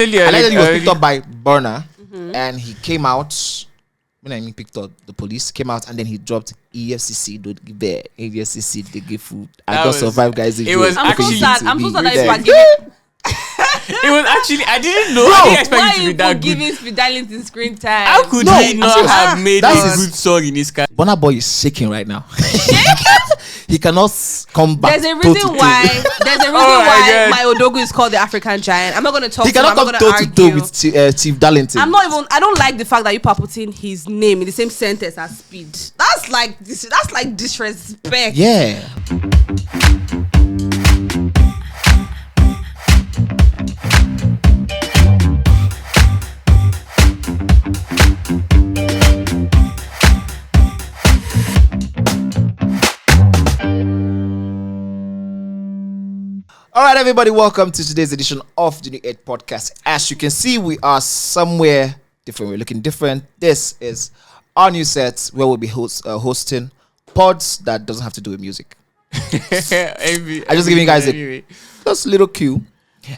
Allegedly was picked up by burna, and he came out. When I mean picked up, the police came out and then he dropped EFCC. Don't give there. EFCC they give food. I got survive, guys. It was I'm so sad. I'm so sad that you are giving. It was actually, I didn't know. I didn't expect it to be that good. Giving Speed Darlington screen time? How could he not have made a good song in his car? Burna Boy is shaking right now. He cannot come back. There's a reason why. My Odogu is called the African Giant. I'm not going to talk. He cannot come toe to toe with Chief Darlington. I don't like the fact that you are putting his name in the same sentence as Speed. That's like disrespect. Yeah. All right, everybody, welcome to today's edition of the N.A.T podcast. As you can see, we are somewhere different. We're looking different. This is our new set where we'll be hosting pods that doesn't have to do with music. I'm just giving you guys just a little cue.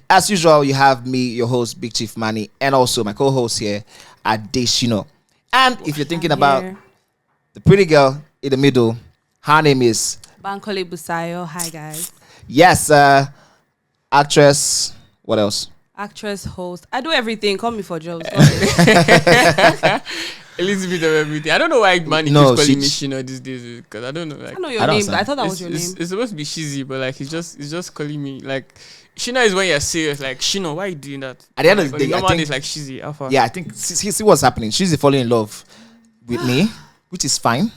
As usual, you have me, your host, Big Chief Manny, and also my co-host here, Adeshino. And if you're thinking about the pretty girl in the middle, her name is Bankole Busayo. Hi, guys. Yes, actress. What else? Actress, host. I do everything. Call me for jobs. A little bit of everything. I don't know why Manny keeps calling me Shino these days, because I don't know. Like, I know your name. But I thought that was your name. It's supposed to be Shizzy, but like he's just calling me like Shino is when you're serious. Like Shino, why are you doing that? At the end of the day, I think it's like Shizzy. Alpha. Yeah, I think see what's happening. She's falling in love with me, which is fine.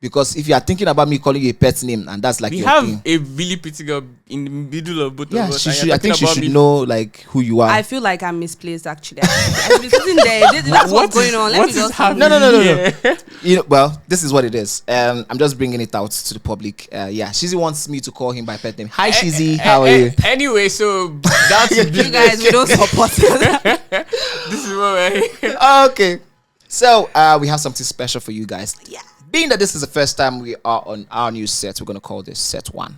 Because if you are thinking about me calling you a pet name, and that's like we your have thing. A really pretty girl in the middle of both of us. I think she should know like who you are. I feel like I'm misplaced actually. I've been sitting there. That's what's going on. Let me just No. You know, well, this is what it is. I'm just bringing it out to the public. Shizzy wants me to call him by pet name. Hi, Shizzy. How are you? Anyway, so that's you guys. We don't support it. This is what we're here. Okay. So we have something special for you guys. Yeah. Being that this is the first time we are on our new set, we're going to call this Set 1.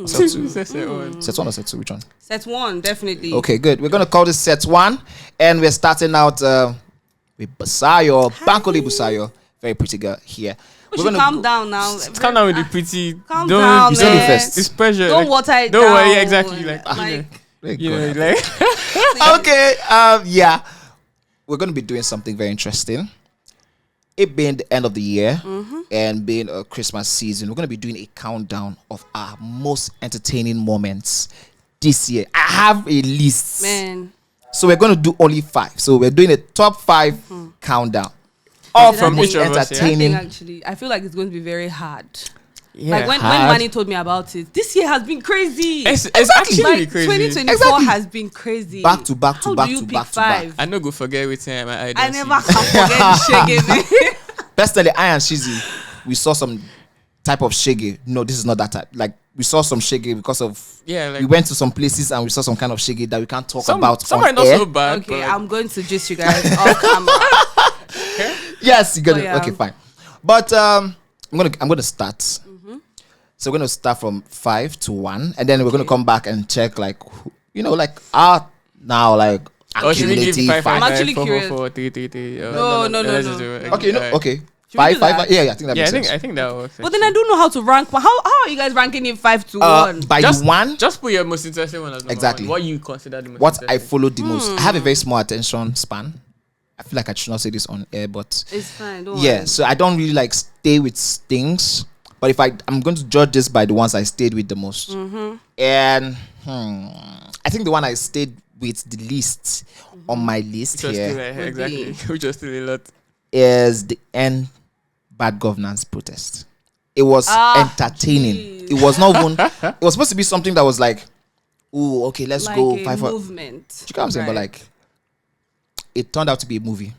Set 2. Set 1 or Set 2? Which one? Set 1, definitely. Okay, good. We're going to call this Set 1. And we're starting out with Busayo, Bankole Busayo. Very pretty girl here. We should calm down now. Calm down with the pretty. Calm down, you man. First. It's pressure. Don't water it down. Don't worry, exactly. Okay, yeah. We're going to be doing something very interesting. It being the end of the year and being a Christmas season, we're going to be doing a countdown of our most entertaining moments this year. I have a list. Man. So we're going to do only 5. So we're doing a top 5 countdown. All from each entertaining. Actually, I feel like it's going to be very hard. Yeah, like when Manny told me about it, this year has been crazy. It's actually like crazy. 2024 has been crazy. Back to back to How back do you to pick back to 5? back. I no go forget everything. I never can forget the shaggy. Personally, I and Shizzy, we saw some type of shaggy. No, this is not that type. Like we saw some shaggy because of we went to some places and we saw some kind of shaggy that we can't talk about. Some are not so bad. Okay, I'm going to gist you guys off camera. Yes, you got it. Okay, fine. But I'm gonna start. So we're gonna start from 5 to 1, and then we're gonna come back and check like now like. Should we give 5? I'm actually curious. 4, 3. No. Okay. 5. Yeah, I think that makes sense. I think that works. But then I don't know how to rank. How are you guys ranking in 5 to 1? By just, the 1. Just put your most interesting one as number exactly. 1. What you consider the most what interesting. I followed the most. I have a very small attention span. I feel like I should not say this on air, but it's fine. Don't worry. So I don't really like stay with things. But if I'm going to judge this by the ones I stayed with the most, and I think the one I stayed with the least on my list which was still a lot, is the N bad governance protest. It was entertaining. Geez. It was not even. It was supposed to be something that was like, "Ooh, okay, let's like go." A 5 movement. You know what I'm saying? But like, it turned out to be a movie.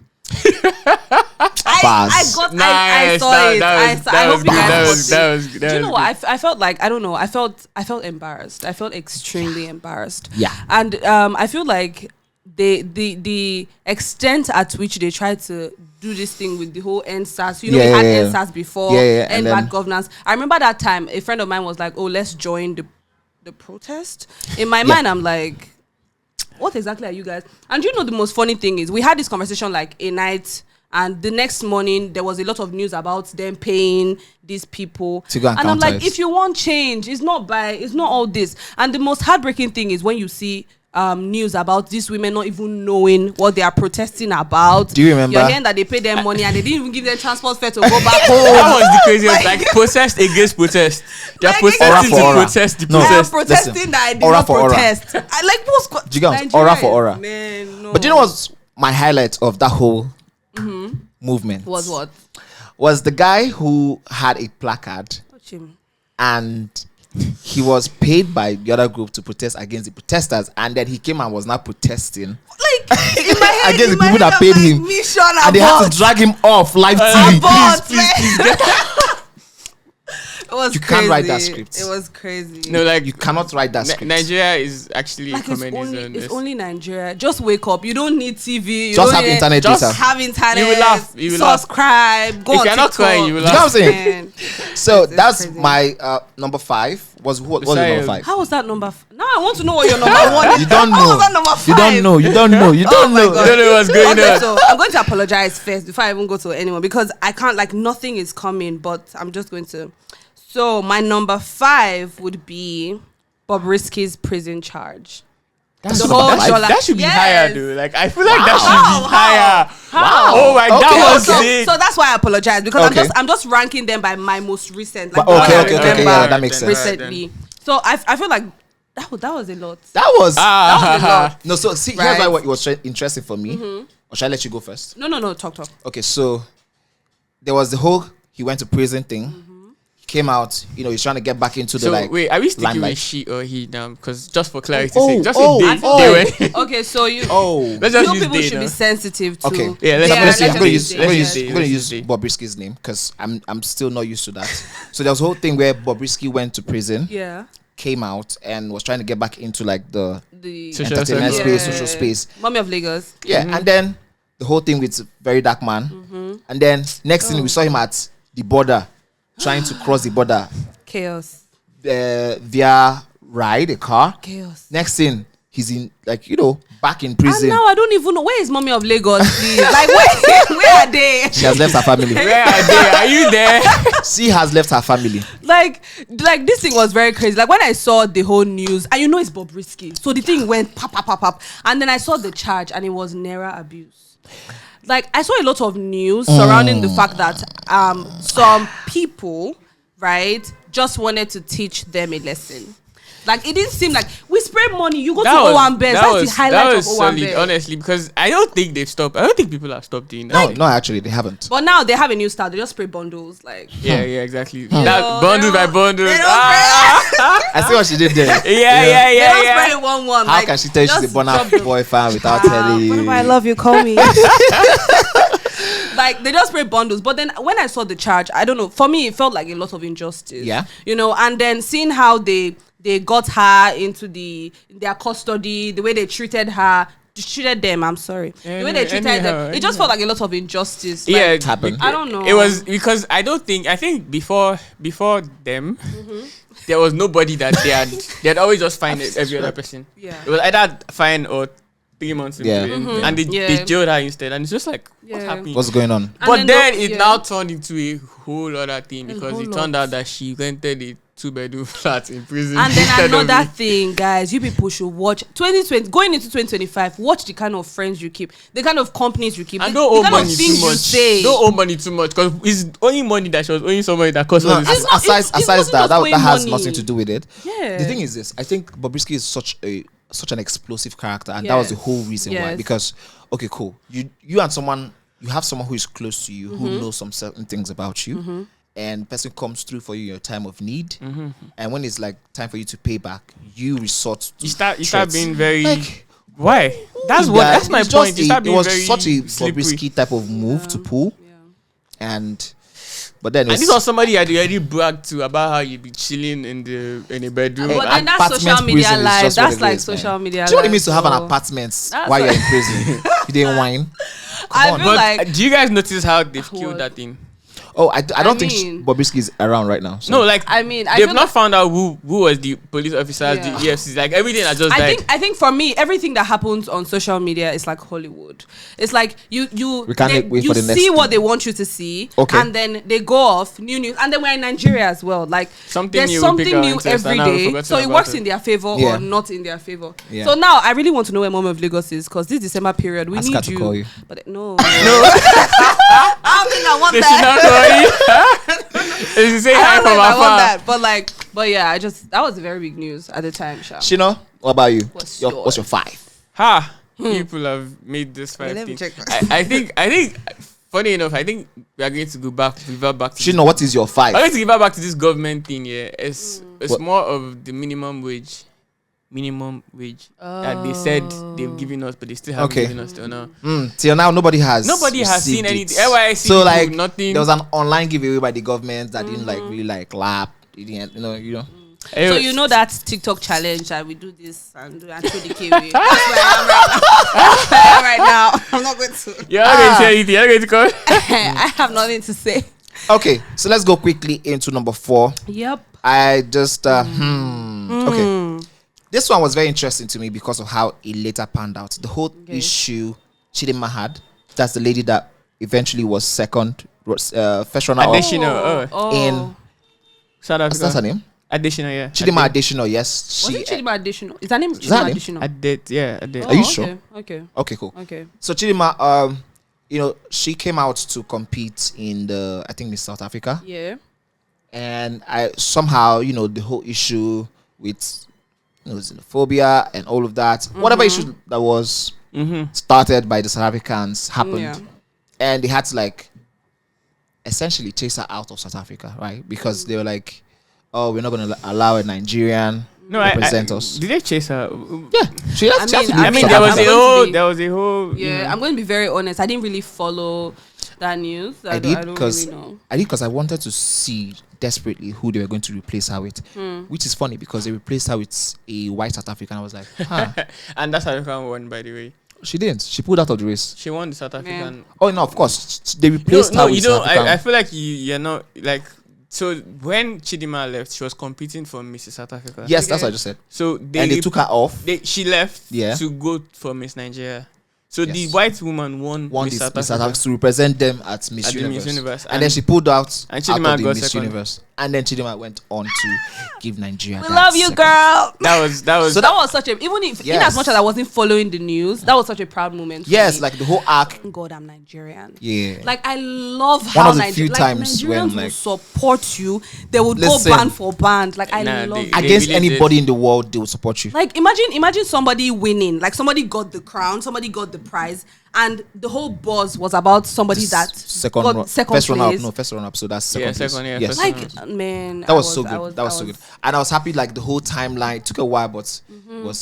I saw it. I hope you guys that was good. Do you know what? I felt like, I don't know. I felt embarrassed. I felt extremely embarrassed. Yeah. And I feel like the extent at which they tried to do this thing with the whole NSAS. We had NSAS before and bad governance. I remember that time a friend of mine was like, "Oh, let's join the protest." In my mind, I'm like, what exactly are you guys? And you know the most funny thing is we had this conversation like a night, and the next morning there was a lot of news about them paying these people. To go and I'm like, it. if you want change, it's not all this. And the most heartbreaking thing is when you see news about these women not even knowing what they are protesting about. Do you remember? You're hearing that they paid them money and they didn't even give them transport fare to go back home. That was the craziest. Like protest against protest. They're protesting to protest the They are protest. protesting that I did not protest. I like what's do you get aura for aura? Man, no. But do you know what's my highlight of that whole movement? Was what? Was the guy who had a placard and he was paid by the other group to protest against the protesters, and then he came and was not protesting like in my head, against the people that paid him, and they had to drag him off live TV. Please. It was You crazy. can't write that script. It was crazy. No, like You cannot write that script. Nigeria is actually like a comedy zone. it's only Nigeria. Just wake up. You don't need TV. You Just don't have need internet just data. Have internet. You will laugh. You will laugh. Subscribe. Go If on you're not TikTok. crying, you will You know what I'm laugh. saying? Man. So It's that's crazy. my number 5. What was your number 5? How was that number? Now I want to know what your number 1 is. You don't How know. was that number 5? You don't know. You don't know. You Oh don't my know. God. Don't know what's going Okay, on. so I'm going to apologize first before I even go to anyone because I can't, like, nothing is coming, but I'm just going to. So my number 5 would be Bobrisky's prison charge. That's The number whole 5. show, like- That should be Yes. higher, dude. Like I feel like that How? should be higher. How? Oh my, Okay, that was okay. it. So that's why I apologize because Okay. I'm just ranking them by my most recent. Like, But the one okay, I okay, remember yeah, that makes sense. recently. So I feel like that was a lot. That was That was a lot. no. So see, Right. here's why what was interesting for me. Or shall I let you go first? No, talk. Okay, so there was the whole he went to prison thing. He came out. You know, he's trying to get back into the So like. wait, are we sticking limelight. with she or he now? Because just for clarity's Oh, sake, just oh, say oh. they went. Okay, so you Let's just you use people they should now. be sensitive to. Okay. Yeah, So let's I'm going to say use let's say I'm going to let's use say. Bobrisky's name because I'm still not used to that. So there was a whole thing where Bobrisky went to prison, Yeah. came out, and was trying to get back into like the The Social entertainment circle. space, social space. Mommy of Lagos. Yeah, and then the whole thing with Very Dark Man, and then next thing we saw him at the border, trying to cross the border Chaos. via ride a car. Chaos. Next thing he's in back in And prison. now I don't even know where is Mommy of Lagos, please. Like where are they? She has left her family. Where are they? Are you there? She has left her family. Like this thing was very crazy. Like when I saw the whole news, and you know it's Bobrisky, so the thing went pop, and then I saw the charge, and it was Naira abuse. Like I saw a lot of news surrounding the fact that some people, right, just wanted to teach them a lesson. Like it didn't seem like we spray money. You go to O1 Best. That's the highlight of O1 solid, Best. honestly, because I don't think they've stopped. I don't think people have stopped doing that. No, actually they haven't. But now they have a new style. They just spray bundles. Like Yeah, exactly. know, That bundle they by don't- bundle. they don't I see what she did there. Yeah. they don't spray one. How like, can she tell you she's a just Burna drop them. Boy fan without telling you? Whenever I love you, call me. Like they just spray bundles. But then when I saw the charge, I don't know. For me, it felt like a lot of injustice. Yeah. And then seeing how they got her into their custody, the way they treated them. I'm sorry. The way they treated them, it just felt like a lot of injustice. Like, Yeah, it happened. I don't know. It was because I think before them, there was nobody that they had always just fined every other person. Yeah. It was either fine or 3 months in Yeah. prison, Mhm. and they Yeah. jailed her instead, and it's just like what's Yeah. happening? What's going on? And But then the- it yeah. now turned into a whole other thing A because whole it turned lot. out that she rented a 2-bedroom flat in prison. And then instead of another it. thing, guys, you people should watch 2020 going into 2025. Watch the kind of friends you keep, the kind of companies you keep, And the don't owe kind of money things too you much. say. Don't owe money too much because it's only money that she was owing somebody that cost No, all this. It's not- aside it aside wasn't that just owing has money. nothing to do with it. Yeah. The thing is this: I think Bobrisky is such an explosive character, and that was the Yes. whole reason why. Yes. Because okay, cool, you and someone, you have someone who is close to you, who knows some certain things about you, and person comes through for you in your time of need, and when it's like time for you to pay back, you resort to You start threats. being very. Like, Why? That's yeah, that's my it's point. just You start it being was very such a slippery. Bobrisky type of move to pull, but then And it's this was somebody I'd already bragged to about how you'd be chilling in a bedroom. But An then that's social apartment media prison is life. just what That's it like is, man. social media. do you know what it life, means to have an so- apartment That's while you're what- in prison? You didn't whine. I on. feel But like do you guys notice how they've killed What? that thing? Oh, I don't think mean- Bobrisky is around right now. So. No, like I mean, I they've feel not like- found out who was the police officers, Yeah. the EFCs. Like everything has just died. I think for me, everything that happens on social media is like Hollywood. It's like you We can't wait you for the next see what thing. they want you to see, Okay. and then they go off new news, and then we're in Nigeria as well. Like Something there's new will pick something our new interest, every and now we've day, forgotten so it about works it. in their favor Yeah. or not in their favor. Yeah. So now I really want to know where Mom of Lagos is, because this December period we Ask need her to call you. But no, I don't think I want They should that. not call you. They should say I hi don't know from if I want afar. that, but yeah, that was very big news at the time, Sha. Shino, what about you? What's What's your 5? Ha! People have made this Wait, let me 15. check. I think. Funny enough, I think we are going to revert back to. Shino, what is your 5? I'm going to give back to this government thing. Yeah, it's What? more of the minimum wage that they said they've given us, but they still haven't Okay. given us till now. Till now, nobody has Nobody has seen received anything. it. NYC So people, like, nothing. there was an online giveaway by the government that didn't like really like clap. It didn't, you know. So you know that TikTok challenge that we do this and throw the kiwi. That's where I am right now. I'm not going to. You're not going to say anything. You're not going to call. I have nothing to say. Okay, so let's go quickly into number 4. Yep. I just okay. This one was very interesting to me because of how it later panned out. The whole issue Chidinma had. That's the lady that eventually was second, first runner up Additional. in. South What's Africa. her name? Additional, yeah. Chidinma Additional. Yes, Was it Chidinma Additional? Is that name that Chidinma name? Additional? I did. Are you okay. sure? Okay. Okay, cool. Okay. So Chidinma, she came out to compete in the South Africa, Yeah. and I somehow, the whole issue with xenophobia and all of that, whatever issue that was started by the South Africans happened, Yeah. and they had to like essentially chase her out of South Africa, right? Because they were like, "Oh, we're not going to allow a Nigerian represent us." Did they chase her? Yeah, she has to I leave mean, South there was Africa. a going to whole. be- There was a whole. Yeah, I'm going to be very honest. I didn't really follow that news. I don't did because really know. I wanted to see desperately who they were going to replace her with, which is funny because they replaced her with a white South African. I was like, huh. And that's African won, by the way. She didn't. She pulled out of the race. She won the South African. Oh no, of course they replaced her with South African. I feel like you're not like. So when Chidinma left, she was competing for Mrs. South Africa. Yes, that's what I just said. So And they took her off. She left Yeah. to go for Miss Nigeria. So the Yes. white woman won One Miss is South Miss Africa. Africa to represent them at Miss At the Universe. Miss Universe. And then she pulled out and of Chidinma the got Miss second. Universe. And then Chidinma went on to give Nigeria. We that love you, second. girl. That was So that was such a, even if, in Yes. as much as I wasn't following the news, that was such a proud moment for Yes, me. like the whole arc. God, I'm Nigerian. Yeah. Like I love how of the few times when, Nigerians like- will support you. They would Listen. go band for band. Like I Nah, love they- it. Against really anybody in the world, they will support you. Like imagine somebody winning. Like somebody got the crown, somebody got the prize, and the whole buzz was about somebody that second got run, second first runner up. place. No, first runner up. So that's Yeah, second place. second, yeah, Yes. first Like man, That was so good. That was so good. And I was happy. Like the whole timeline it took a while, but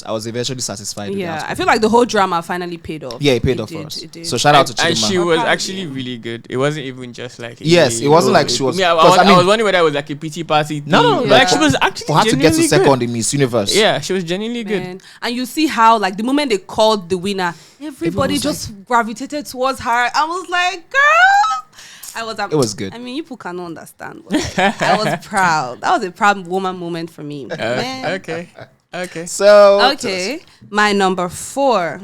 I was eventually satisfied. With the Yeah, outcome. I feel like the whole drama finally paid off. Yeah, it paid off did, for us. it did. So shout out to and Chidinma. she was proud, actually yeah. really good. It wasn't even just like Yes, it wasn't like she was- I, because, I was wondering whether it was like a pity party. No, no, thing. no, Like like she was actually for her to get to genuinely second good. in Miss Universe. Yeah, she was genuinely good. Man. And you see how like the moment they called the winner, everybody was just gravitated towards her. I was like, girl. It was good. I mean, you people cannot understand. But, like, I was proud. That was a proud woman moment for me. Man. Okay. So Okay. My number 4.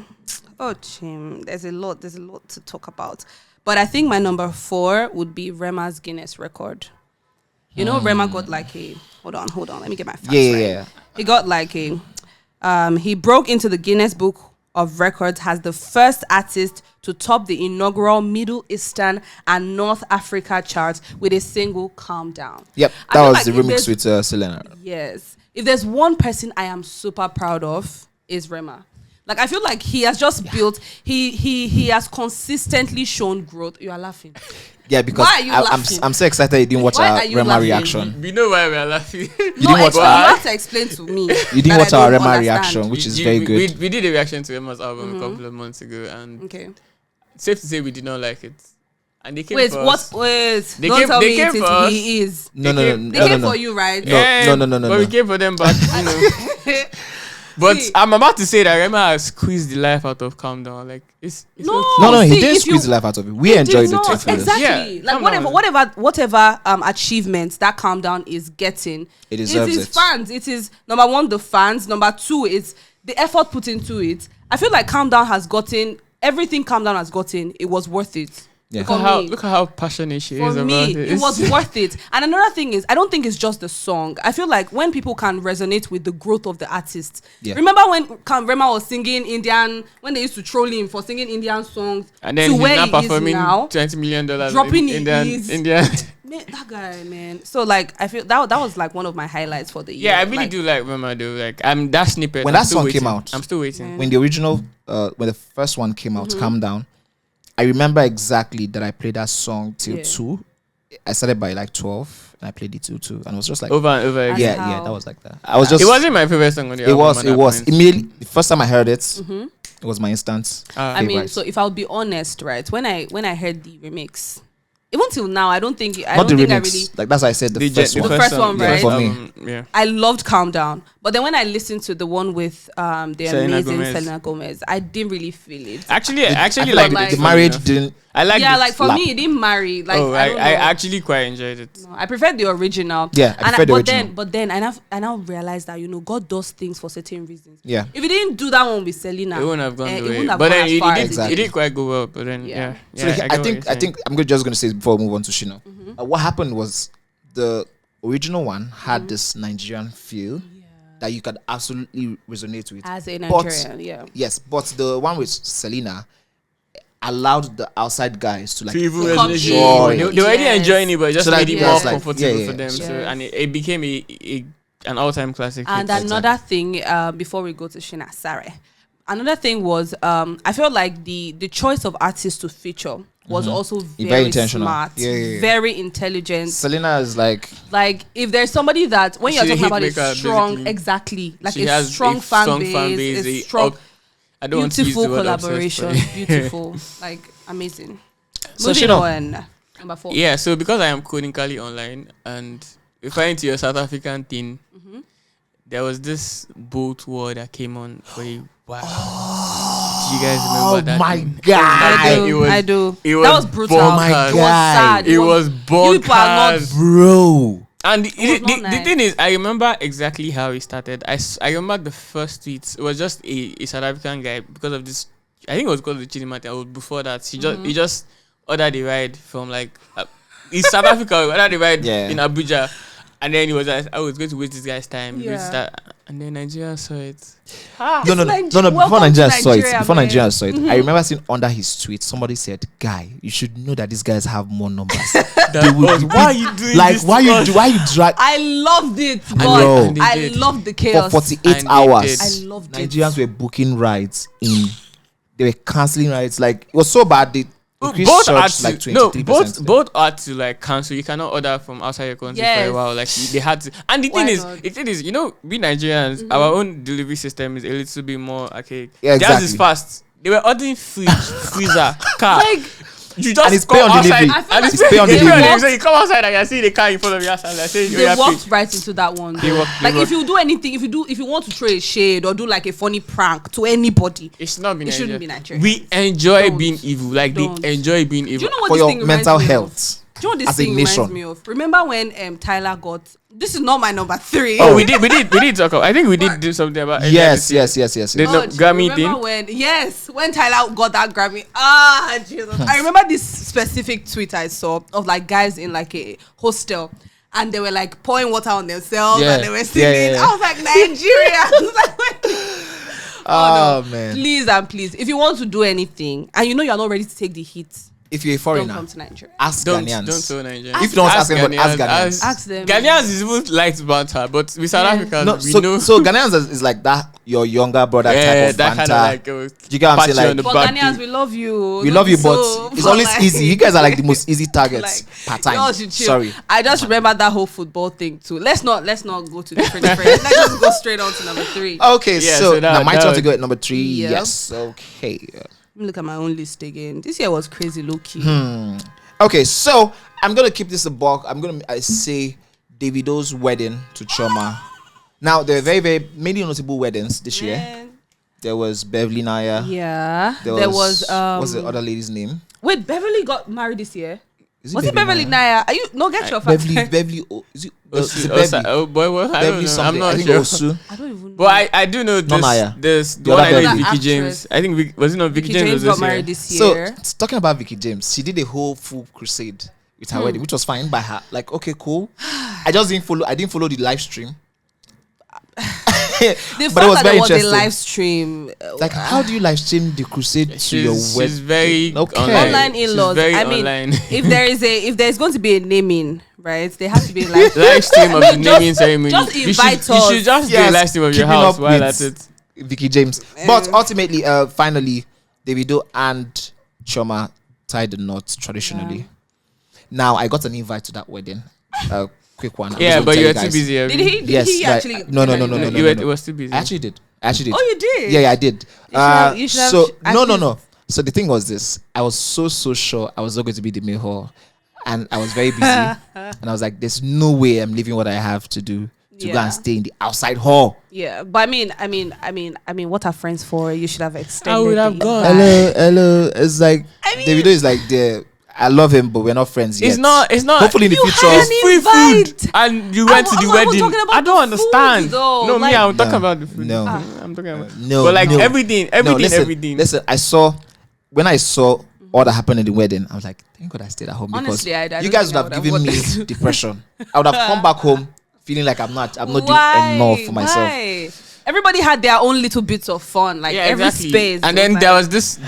Oh, Chim. There's a lot to talk about. But I think my number 4 would be Rema's Guinness record. You know, Rema got like a hold on. Let me get my facts right. yeah. He got like a he broke into the Guinness Book of Records as the first artist to top the inaugural Middle Eastern and North Africa charts with a single Calm Down. Yep, I that feel was like the if remix there's- with Selena. Yes. If there's one person I am super proud of, is Rema. Like I feel like he has just built he has consistently shown growth. You are laughing. Yeah, because Why are you laughing? I'm so excited you didn't watch Why our are you Rema laughing? reaction. We know why we are laughing. You didn't watch you that? have to explain to me. You didn't that watch I our don't Rema understand. reaction, which is very good. We did a reaction to Emma's album a couple of months ago, and Okay. safe to say we did not like it. And they came Wait, for what? us. Wait, They don't came- tell they me came it is for us. he is. No, They no, came- no, They no, came no, for no. you, right? No. Yeah, no. But we came for them back. You know. But See. I'm about to say that Rema has squeezed the life out of Calm Down. Like it's No. okay. No, he See, didn't if squeeze you- the life out of it. We It enjoyed did it. not. Truthfully. Exactly. Yeah, Like Calm whatever achievements that Calm Down is getting, It deserves is it. fans. It is number one, the fans. Number two, it's the effort put into it. I feel like Calm Down has gotten everything. Calm Down has gotten. It was worth it. Yeah. For me. Look at how passionate she For is about me, it. it was worth it. And another thing is, I don't think it's just the song. I feel like when people can resonate with the growth of the artist. Yeah. Remember when Rema was singing Indian, when they used to troll him for singing Indian songs, And then to he's where now he is performing now, $20 million dropping in his- Indian. Man, that guy, man. So like, I feel that was like one of my highlights for the year. Yeah, I really Like, do like Rema though. Like that snippet. When I'm that still song came waiting. out, I'm still waiting. When the original, when the first one came out, Calm Down, I remember exactly that I played that song till Yeah. 2. I started by like 12 and I played it till 2, and it was just like Over and over again. yeah, How? yeah, that was like that. I was just It wasn't my favorite song on the it album. was at it that was point. immediately the first time I heard it. It was my instant. Ah. I mean, favorite. so if I'll be honest, right, when I heard the remix, even till now, I don't think Not the I remix. really. Like that's why I said the first one. The first one, yeah, right? for me. Yeah. I loved Calm Down, but then when I listened to the one with the Selena amazing Gomez. Selena Gomez, I didn't really feel it. Actually, I actually, feel like like the marriage didn't. I like. Yeah, it. like for slap. me, it didn't marry. Like Oh, I don't know. I actually quite enjoyed it. No, I prefer the original. Yeah, I And prefer the but original. then I now realized that God does things for certain reasons. Yeah. If he didn't do that one with Selena, It wouldn't have gone it the wouldn't way. have But gone then as it far did. as Exactly. It did quite go well. But then Yeah. yeah. So I think I'm just gonna say before we move on to Shino. What happened was the original one had this Nigerian feel that you could absolutely resonate with. as a But- Nigerian, yeah. Yes, but the one with Selena allowed the outside guys to like To even To come resonate. enjoy They it. were already Yes. enjoying it, but it just So that made it yeah, more it's like- comfortable yeah, yeah. for them. So Yes. and it became an all-time classic. And hit. another thing, before we go to Shina, sorry. Another thing was, I felt like the choice of artists to feature was also very intentional. smart, Yeah. very intelligent. Selena is like Like if there's somebody that when you're She's a talking about a hitmaker, strong, basically. exactly, like She a has strong a fan strong base, fan base, a a- strong, I don't want to use beautiful the word collaboration, obsessed, but- beautiful, like amazing. So Moving Shino. on, number 4. Yeah, so because I am chronically online and referring to your South African thing, there was this boat war that came on for a while. Do you guys remember that? my thing? God. I do. It was- I do. it That was was brutal. bonkers. Oh my It was God. sad. It was You people are not- bonkers. bro. And was the not nice. thing is, I remember exactly how it started. I remember the first tweets. It was just a South African guy because of this. I think it was called the Chidimati. Or before that, he just ordered a ride from like East South Africa. Ordered a ride Yeah. in Abuja, and then he was like, I was going to waste this guy's time. Yeah. And then Nigeria saw it. No. Nigeria. Before Welcome to Nigeria saw it, Nigeria, before man. Nigeria saw it, I remember seeing under his tweet somebody said, "Guy, you should know that these guys have more numbers. They will be Why are big. you doing like this? why to you us? do why you drag I loved it, know. God. And they I did. loved the for chaos. 48 And they hours? did. I loved it. Nigerians were booking rides in. They were canceling rides. Like it was so bad. They increased Both had charge to like 23%. both had to like cancel. You cannot order from outside your country for Yes. a while. Like they had to. And the Why thing is, not? the thing is, we Nigerians, our own delivery system is a little bit more okay. Yeah, Theirs is exactly. fast. They were ordering fridge, freezer, car. Like, you just And it's come pay on outside. delivery. I feel And like it's pay on pay delivery. So you come outside and you see the car in front of you. And like saying, they walked right into that one. They walked- they like if walked. you do anything, if you want to throw a shade or do like a funny prank to anybody, It's not being It shouldn't be Nigeria. Nigeria. We enjoy Don't. being evil. Like Don't. they enjoy being do evil. you know what For this your thing reminds mental me health. Of? Do you know what this as a thing reminds nation. me of? Remember when Tyler got? This is not my number 3. Oh, we did talk about. I think we did do something about. Yes. The Oh, Grammy remember thing. when Tyler got that Grammy? Jesus! I remember this specific tweet I saw of like guys in like a hostel, and they were like pouring water on themselves, Yeah. and they were singing. Yeah. I was like, Nigeria. I was like, wait. Oh, no. man. Please and please, if you want to do anything and you know you're not ready to take the heat, If you're a don't foreigner, come to Nigeria. ask Don't Ghanaians. tell Nigerians. If you don't ask anybody, ask Ghanaians. Ask them. Ghanaians is even light banter, but with South Yeah. Africans, No, we know. so Ghanaians is like that. Your younger brother yeah, type of that banter. kind of like. You get what I'm pat saying? you on the Like, For back Ghanaians, thing. we love you. we Don't love be you, but so- it's but always like- easy. You guys are like the most easy targets Like, per y'all time. should chill. Sorry. I just remember that whole football thing too. Let's not go to different. Let's just go straight on to number 3. Okay, Yeah, so so that- now my that turn was- to go at number 3. Yep. Yes. Okay. Let me look at my own list again. This year was crazy low key. Okay, so I'm gonna keep this a bulk. I say Davido's wedding to Choma Now there were very many notable weddings this year. Man. There was Bbnaija. Yeah. There was what's the other lady's name? Wait, Beverly got married this year. Is Was it Beverly Naya? Are you no get your facts? Beverly. Is it Beverly? Oh boy, well, I don't Beverly know. I'm something. I not think sure. Osu. I don't even know. But I do know Not Naya. this The the one other I know is Beverly. Vicky Actress. James. I think was it not Vicky James? James was got married this this So year. talking about Vicky James, she did a whole full crusade with her wedding, which was fine by her. Like, okay, cool. I didn't follow the live stream. The but fact it was that very there was a interesting. live stream. Like, how do you live stream the crusade to your wedding? She's very Okay. Online She's in-laws. very I mean, online. if there's going to be a naming, right? There has to be a live live stream of the Just- naming ceremony. just You invite should, you us. should just do Yes, a live stream of your keeping house up while with- at it. Vicky James. But ultimately, finally, Davido and Chioma tied the knot traditionally. Now, I got an invite to that wedding. Quick one. I'm Yeah, just but gonna you're tell too you guys. busy. Did he? Did Yes, he like, actually? no. It was too busy. I actually did. Oh, you did. Yeah, I did. You should have So at no. least- So the thing was this: I was so sure I was not going to be the main hall, and I was very busy, and I was like, "There's no way I'm leaving what I have to do to go Yeah. and stay in the outside hall." Yeah, but I mean, what are friends for? You should have extended. I would have the gone. invite. Hello. It's like I mean- Davido is like there. I love him, but we're not friends yet. It's not. Hopefully in the You future. had It's free invite. food, and you went to the I was wedding. talking about I don't the food, understand. though. No, me, Like- I'm talking No, about the food. no. I'm talking about. No, But like no. everything, No, everything. Listen, when I saw all that happened in the wedding, I was like, thank God I stayed at home because Honestly, I don't you guys think would I have would have given me wanted to. depression. I would have come back home feeling like I'm not doing Why? enough for myself. Why? Everybody had their own little bits of fun, like every space. And was then like, there was this.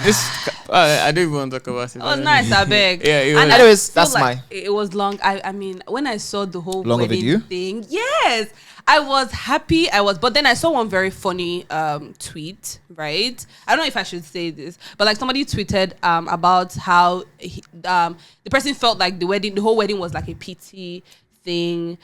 I don't even want to talk about it. It was nice, I beg. Yeah, it was. And I Anyways, feel that's like it was long. I mean, when I saw the whole Long wedding overdue? thing, yes, I was happy. But then I saw one very funny tweet. Right, I don't know if I should say this, but like somebody tweeted about how the person felt like the whole wedding was like a PT thing,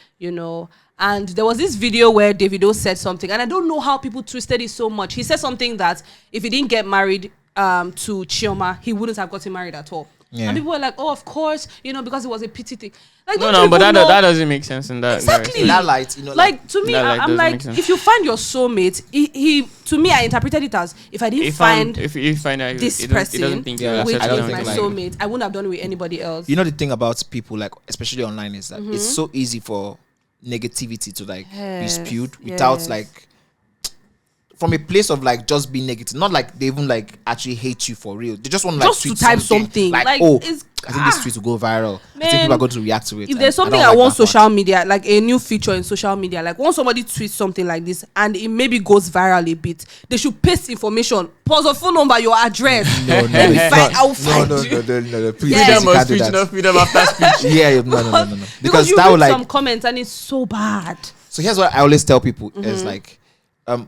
And there was this video where Davido said something, and I don't know how people twisted it so much. He said something that if he didn't get married to Chioma, he wouldn't have gotten married at all. Yeah. And people were like, "Oh, of course, because it was a pity thing." Like, No, but that doesn't make sense in that. Exactly. In that light, Like to me, That, like, I'm doesn't like, make sense. if you find your soulmate, he to me, I interpreted it as if I didn't find if you find out this it person, doesn't think Yeah, you'll which accept I is don't it. my think, like- soulmate, I wouldn't have done it with anybody else. You know the thing about people, like especially online, is that it's so easy for negativity to like Yes, be spewed without yes. like from a place of like just being negative. Not like they even like actually hate you for real. They just want to like Just to tweet type something. like, Like, oh, it's- I think this tweet will go viral. I think Man, people are going to react to it. If there's and something don't I like want that part. social media, like a new feature in social media, like once somebody tweets something like this and it maybe goes viral a bit, they should paste information, pause your phone number, your address. No, Let me it's find- not. I'll find you. No. Please, Yes. Freedom you of can't do speech, that. no freedom after speech. Yeah, no. Because Because you that read would like. some comments and it's so bad. So here's what I always tell people: is like,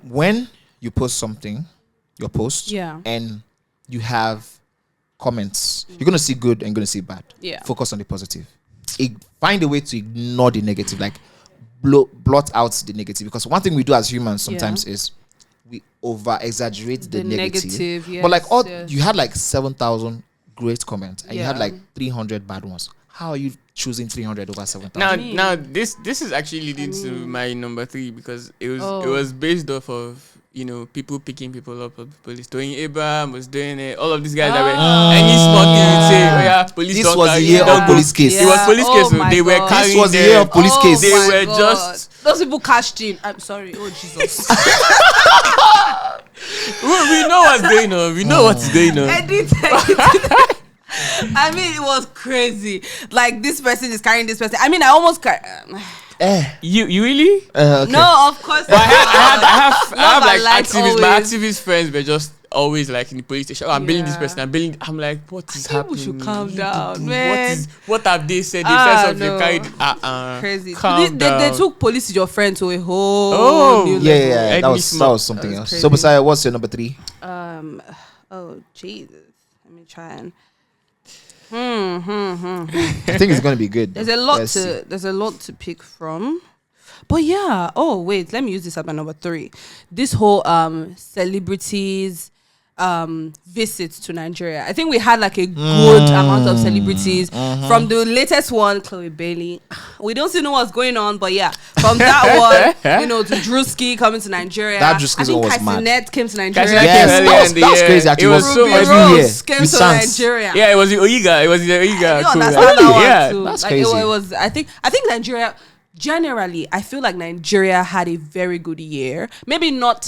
when you post something, your post, Yeah. and you have comments, you're gonna see good and you're gonna see bad. Yeah. Focus on the positive. Find a way to ignore the negative, like blot out the negative. Because one thing we do as humans sometimes is we over exaggerate the negative. Yes, But like yes. you had like 7,000 great comments and you had Yeah. like 300 bad ones. How are you choosing 300 over 7,000? Now this is actually leading to my number 3 because it was based off of people picking people up of police. Doing Abraham was doing it. All of these guys that were any small thing you'd say, oh yeah, police. This don't was the carry year it, of don't police go. case. It was police case. So my they were God. carrying. This was the year of police case. They my were God. just. Those people cashed in. I'm sorry. Oh Jesus. We know what's going on. We know what's going on. Edit. I mean, it was crazy. Like this person is carrying this person. I mean, I almost You really? Okay. No, of course. But I have Love like and light activists. My always. activist friends were just always like in the police station. Oh, I'm billing this Yeah. person. I'm like, what is People happening? should calm You down, people, man. What have they said? They said something. no. Carried. Crazy. Calm They down. took police to your friend to a whole Oh, new Yeah. level. That Edney was Smart. something That was else. crazy. So, Messiah, what's your number 3? Oh Jesus. Let me try and. I think it's gonna be good. There's a lot Let's see. there's a lot to pick from. But yeah, oh wait, let me use this as my number 3. This whole celebrities visits to Nigeria. I think we had like a good amount of celebrities. From the latest one, Chloe Bailey. We don't still know what's going on, but yeah, from that one, you know, to Drewski coming to Nigeria. That Drewski's one was mad. N.A.T came to Nigeria. Yes, that was crazy. Actually, it was so Ruby every year. Rose came With to Sans. Nigeria. Yeah, it was the Oiga. It was the Oiga. I don't Cool. understand that one Yeah, too. that's Like, crazy. It was. I think Nigeria. Generally, I feel like Nigeria had a very good year. Maybe not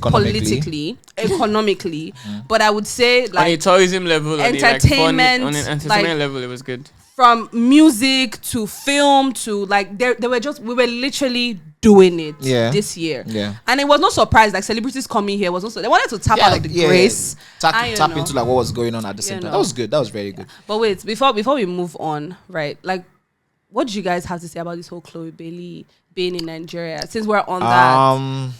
politically, economically, but I would say like on a tourism level, entertainment, on an entertainment level, it was good. From music to film to like we were literally doing it this year. Yeah. And it was no surprise, like celebrities coming here was also they wanted to tap out of the grace. Tap into like what was going on at the same time. That was good. That was very good. But wait, before we move on, right? Like, what do you guys have to say about this whole Chloe Bailey being in Nigeria? Since we're on that,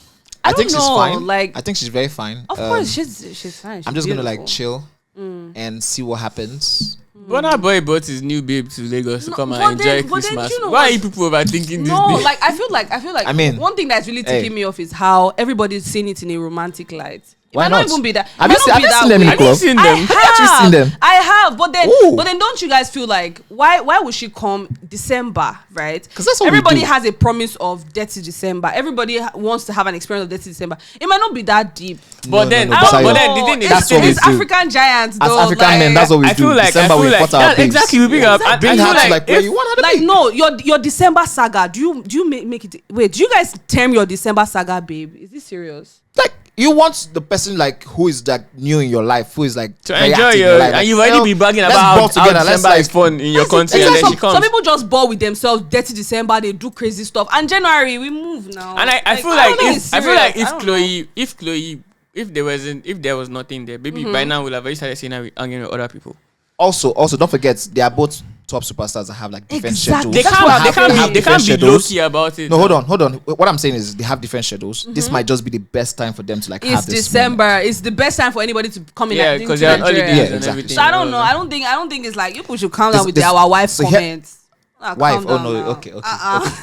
I think she's fine. Like, I think she's very fine. Of course, she's fine. I'm just gonna like chill and see what happens. Burna Boy brought his new babe to Lagos to come and enjoy Christmas. You know Why are you people overthinking this? No, thing? like I feel like I mean, one thing that's really ticking me off is how everybody's seeing it in a romantic light. It Why might not even be that. Have you seen them in the Have you club? seen I them? have. Have you actually seen them? I have, but Ooh. then don't you guys feel like why would she come December, right? 'Cause that's what we everybody do. has a promise of dirty December. Everybody wants to have an experience of dirty December. It might not be that deep. But then I don't Zion. but know. then the thing is, That's what we It's do. African giants, As though. African like, men, that's what we I do. feel like December we put our that, babes. exactly. We bring up. Bring her to like where you want her to like be. no, your December saga. Do you make it? Wait, do you guys term your December saga, babe? Is this serious? Like you want the person like who is like new in your life, who is like to very enjoy active in your life. and you've already been bragging let's about ball how together, let's, December like- is fun in your country, It's and like then she some comes. people just ball with themselves. Dirty December, they do crazy stuff. And January, we move now. And I feel don't like know, if it's I feel like serious. I don't know. if Chloe if there was nothing there, maybe by now we'll have already started seeing her hanging with other people. Also, don't forget they are both top superstars that have like different Exactly. schedules. They That's can't what I'm saying. they can't be low schedules. key about it. No, hold on. What I'm saying is they have different schedules. This might just be the best time for them to like It's have this December. moment. It's the best time for anybody to come in. Yeah, like, because to they're on Nigeria. holidays Yeah, and exactly. everything. So I don't know. I don't think it's like you people should calm down with This- our wife so here- comments. Wife? Calm Oh down no, now. okay.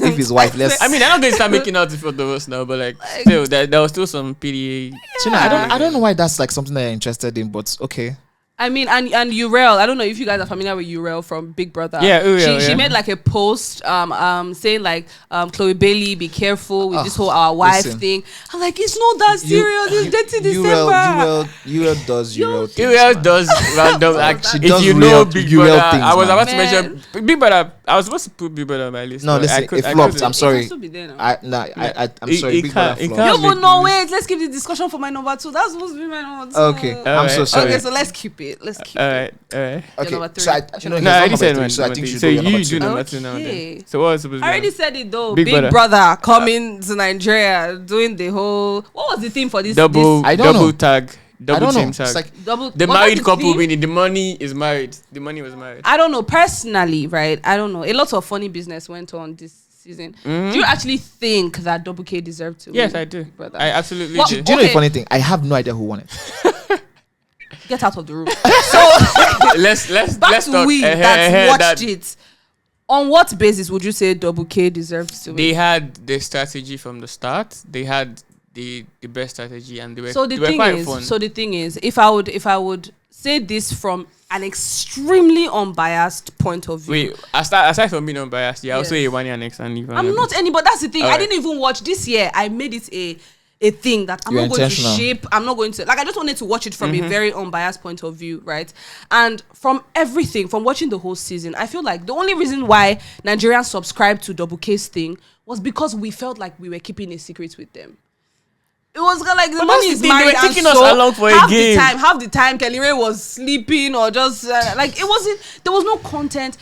If his wife, let's. I mean, they're not going to start making out in front of us now, but like still, there was still some PDA. I don't know why that's like something that I'm interested in, but okay. I mean, and Urel, I don't know if you guys are familiar with Urel from Big Brother. Yeah, Uriel, she yeah. made like a post saying like Chloe Bailey, be careful with this whole our wife listen. thing. I'm like, it's not that serious. It's dirty December. Uriel does Uriel things. Uriel man. does random action. If does you know real- Big real Brother, things, I was man. about to mention Big Brother. I was supposed to put Big Brother on my list. No, but listen, I it flopped. couldn't. I'm sorry. It can still be there now. I'm sorry. It Big can't- Brother it flopped. can't. No, but make no, this. wait. Let's keep the discussion for my number 2. That's supposed to be my number 2. Okay, I'm so Alright. sorry. Okay, so let's keep it. Let's keep All it. right. Your Okay, number 3. so I Your no, number No, I already number said three, one. so I think So you should go your number you do two. number 2 now. Okay. Then. So what was supposed I to already be? said it though. Big Big, Brother. Brother coming to Nigeria, doing the whole. What was the theme for this? Double I don't double know. tag. I Double don't know. team It's tag. like double. The was that married the couple theme? winning. The money is married. The money was married. I don't know personally, right? I don't know. A lot of funny business went on this season. Do you actually think that Double K deserved to? Yes, win I do. Big Brother? I absolutely What- do. do you know the Okay. funny thing? I have no idea who won it. Get out of the room. let's Back to talk. we that watched it. On what basis would you say Double K deserves to win? They had the strategy from the start. They had the best strategy, and they were So the they were thing quite is, fun. so the thing is, if I would say this from an extremely unbiased point of view. Wait, aside from being unbiased, you're also Yes. a 1 year next and leave. I'm not anybody. That's the thing. I Alright. didn't even watch this year. I made it a thing that I'm You're not going to intentional. shape. I'm not going to like. I just wanted to watch it from a very unbiased point of view, right? And from everything, from watching the whole season, I feel like the only reason why Nigerians subscribed to Double K's thing was because we felt like we were keeping a secret with them. It was like the But money that's is the thing, they married, were and taking us so along for a half game. Half the time, Kelly Ray was sleeping or just like it wasn't. There was no content.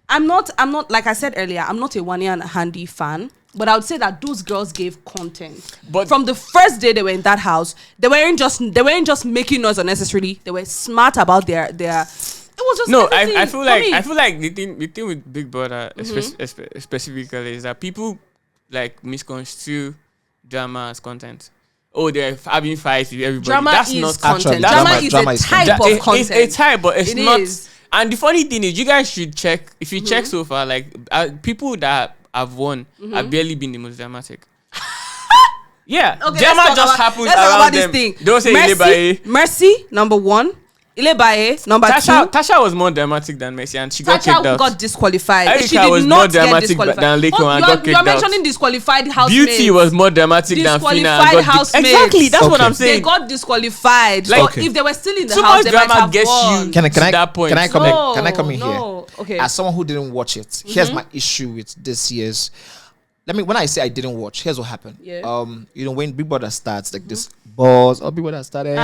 I'm not like I said earlier. I'm not a Wani and Handy fan, but I would say that those girls gave content. But From the first day they were in that house, they weren't just making noise unnecessarily. They were smart about their. It was just no, everything I feel for like me. I feel like the thing with Big Brother specifically is that people like misconstrue drama as content. Oh, they're having fights with everybody. Drama That's is not content. That's Drama not- is a type That- of content. It's a type, but it's It not. is. And the funny thing is, you guys should check. If you check so far, like people that have won have barely been the most dramatic. Yeah, Okay, drama let's talk just about, happens let's talk around about this them. thing. Don't say Ilebaye. Mercy, number 1. Ilebaye, number 2. Tasha was more dramatic than Mercy, and she got kicked Tasha out. got disqualified. Erika She did was not more get dramatic disqualified. than Leko and got kicked You're out. mentioning disqualified housemates. Beauty was more dramatic than Fina. Disqualified housemates. Exactly, that's what Okay. I'm saying. They got disqualified. Like, So okay. if they were still in the Too house, much they might drama have gets won. you Can I to that point. Can I come No, in? Can I come in no. here? Okay. As someone who didn't watch it, here's my issue with this year's. When I say I didn't watch, here's what happened. Yeah. When Big Brother starts, like this buzz or Big Brother started,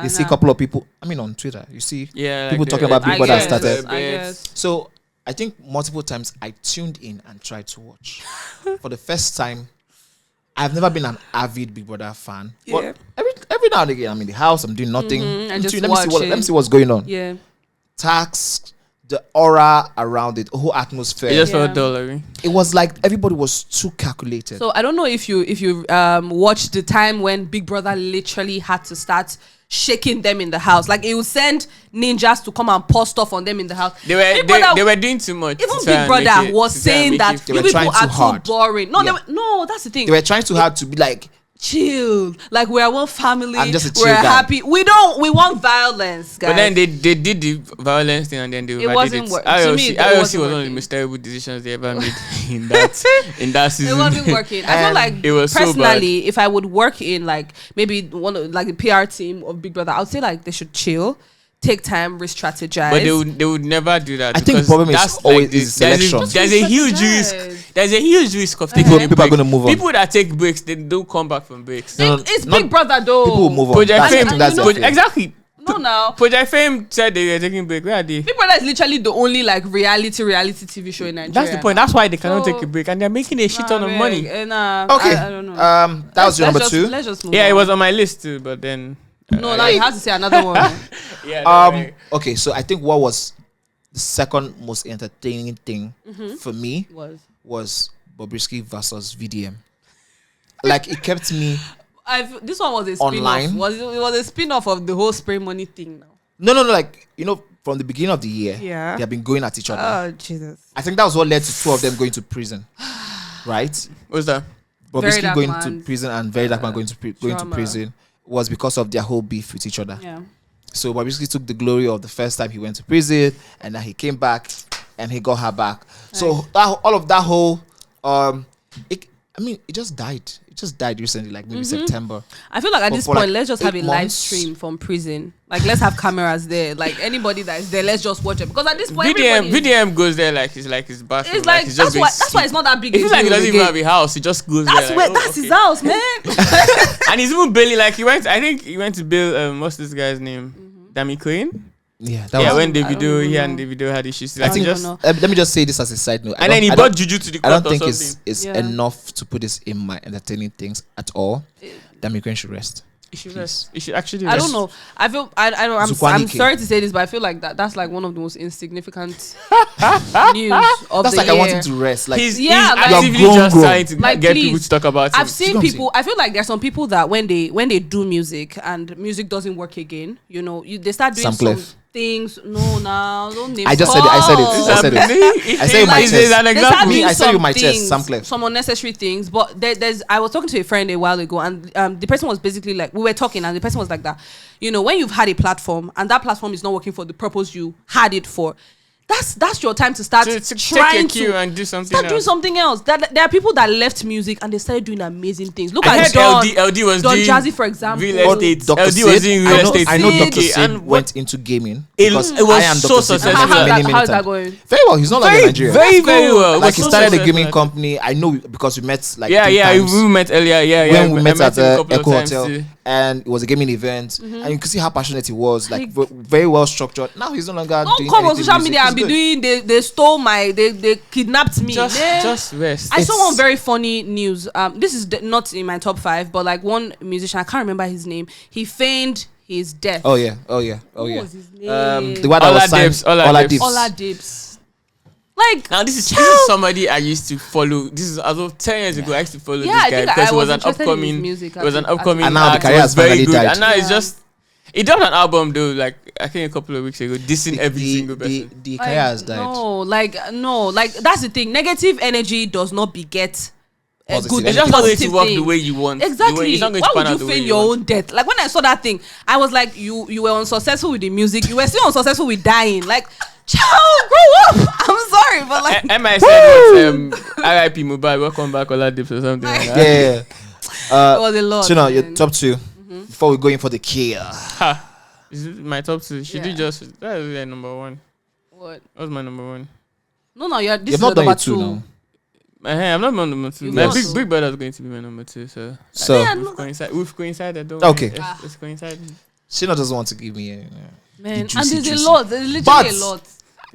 you see a couple of people. I mean, on Twitter, you see Yeah, people like talking the- about Big I Brother guess, started. I guess. So I think multiple times I tuned in and tried to watch. For the first time, I've never been an avid Big Brother fan. But Yeah. every now and again, I'm in the house, I'm doing nothing. And just Let me watching. see what's going on. Yeah. Tax, the aura around it, the whole atmosphere. It just Yeah. felt dull. It was like everybody was too calculated. So I don't know if you watched the time when Big Brother literally had to start shaking them in the house. Like, it would send ninjas to come and pour stuff on them in the house. They were doing too much. Even to try Big and Brother make it- was to try and saying make that it They you were people trying are too too hard. boring. No, Yeah. no, that's the thing. They were trying too hard to be like, Chill. Like, we're one family. I'm just a chill we're guy. happy. We want violence, guys. But then they did the violence thing, and then they It overdid wasn't it. work- to me, it IOC was wasn't one of the working. most terrible decisions they ever made in that season. It wasn't working. I feel And like it was so personally, if I would work in like maybe one of like the PR team of Big Brother, I would say like they should chill, take time, re-strategize. But they would never do that. I think because problem is that's always the- is selection. There's a huge Strategize. risk. There's a huge risk of taking People are gonna move on. People that take breaks, they don't come back from breaks. No, It's not- Big Brother though. people will move on. Project That's, Fame, I think that's you their know- thing. exactly. No, now Project Fame said they were taking break. Where are they? Big Brother is literally the only like reality TV show in Nigeria. That's the point. That's why they cannot So- take a break, and they're making a shit ton of money. Okay. I don't know. That was your number Let's 2. Let's just move Yeah, on. it was on my list too, but then No, now you have to say another one. yeah. right. Okay, so I think what was the second most entertaining thing for me was Bobrisky versus VDM. Like, it kept me. This one was a Online? spin-off. It was a spin-off of the whole spray money thing now. No. Like, from the beginning of the year, Yeah. they have been going at each other. Oh, Jesus. I think that was what led to 2 of them going to prison, right? What's that? Bobrisky Dark going Man. to prison and Very Dark Man going to drama. prison was because of their whole beef with each other. Yeah. So Bobrisky took the glory of the first time he went to prison, and then he came back and he got her back. So all of that whole, it just died. It just died recently, like maybe September. I feel like at But this for, point, like, let's just have 8 a live months. stream from prison. Like, let's have cameras there. Like, anybody that is there, let's just watch it. Because at this point, VDM goes there like his bathroom. it's like he's that's just why going to it's not that big. It feels a like he deal doesn't even again. have a house. He just goes That's there. where like, that's his house, man. And he's even barely like he went. I think he went to build. What's this guy's name? Dami Queen. Yeah, Yeah, when I don't Davido, even he and know. Davido had issues. I Like, think just know. let me just say this as a side note. and then he brought Juju to the I court don't think or it's something. Yeah. enough to put this in my entertaining things at all. Dami Queen should rest. He should rest. He should actually. I rest. don't know. I feel I know. I'm Zukwani King. sorry to say this, but I feel like that's like one of the most insignificant news of That's the like year. I want him to rest. Like He's Yeah, like- actively You're just grown. trying to Like, get please. people to talk about him. I've seen what I'm people. I feel like there's some people that when they do music and music doesn't work again, they start doing Sam some Clef. things. No, now don't name. I just said it. I said it. calls. I said it. I said it in my He's chest. an They start example. doing I said it some with my chest, things, Sam Clef. some unnecessary things. But there's. I was talking to a friend a while ago, and the person was basically like, we were talking, and the person was like that. When you've had a platform and that platform is not working for the purpose you had it for, that's your time to start to take trying your cue to and do something start doing else. something else. There are people that left music and they started doing amazing things. Look I at heard Don. LD was Don doing Jazzy, for example. real estate. Dr. LD was Sid, doing real estate. I know Sid. Dr. Sid And went into gaming It because was I am so Dr. Sid. successful. How is that going? Very well. He's not like in Nigeria. very well. It Like was he so started a successful. gaming company. I know because we met like Yeah, 3 yeah. times We met earlier. Yeah, when we I met at him a the couple of Echo times Hotel, too. and it was a gaming event, and you could see how passionate he was. Like very well structured. Now he's no longer Don't doing come on anything social music. media He's and be good. doing. They stole they kidnapped me. Just rest. I saw It's- one very funny news. This is not in my top 5, but like one musician, I can't remember his name. He feigned his death. Oh yeah. What was his name? The one that was signed. Ola Dibs. Ola Dibs. Like, Now this is somebody I used to follow. This is as of 10 years ago. I used to follow Yeah, this I guy think because I he was was an interested in his upcoming. music It was an at the- upcoming. And now the act. career It has was very finally good. died. And now it's Yeah. just. He dropped an album though, like I think a couple of weeks ago, dissing every single person. The like, career has died. no, like that's the thing. Negative energy does not beget Positive. It's just not going to positive work the things. way you want. Exactly. It's not going to Why pan would out you the way feign you your want. own death? Like when I saw that thing, I was like, you were unsuccessful with the music. You were still unsuccessful with dying. Like, child, grow up. I'm sorry, but like, MI said what? R.I.P. Mobile. Welcome back, all that dips or something like that. Yeah. it was a lot. So now your man. top 2 before we go in for the kill. Ha. This is my top 2. Should Yeah. you just that is like number 1? What? That was my number 1. No, this You've is not done number your 2 2. now. I'm not my number 2. You've My not. big brother is going to be my number 2. So So we've coincided. Don't Okay. worry. It's coincided. Shina doesn't want to give me any. Man, and juicy, there's juicy. a lot. There's literally But- a lot.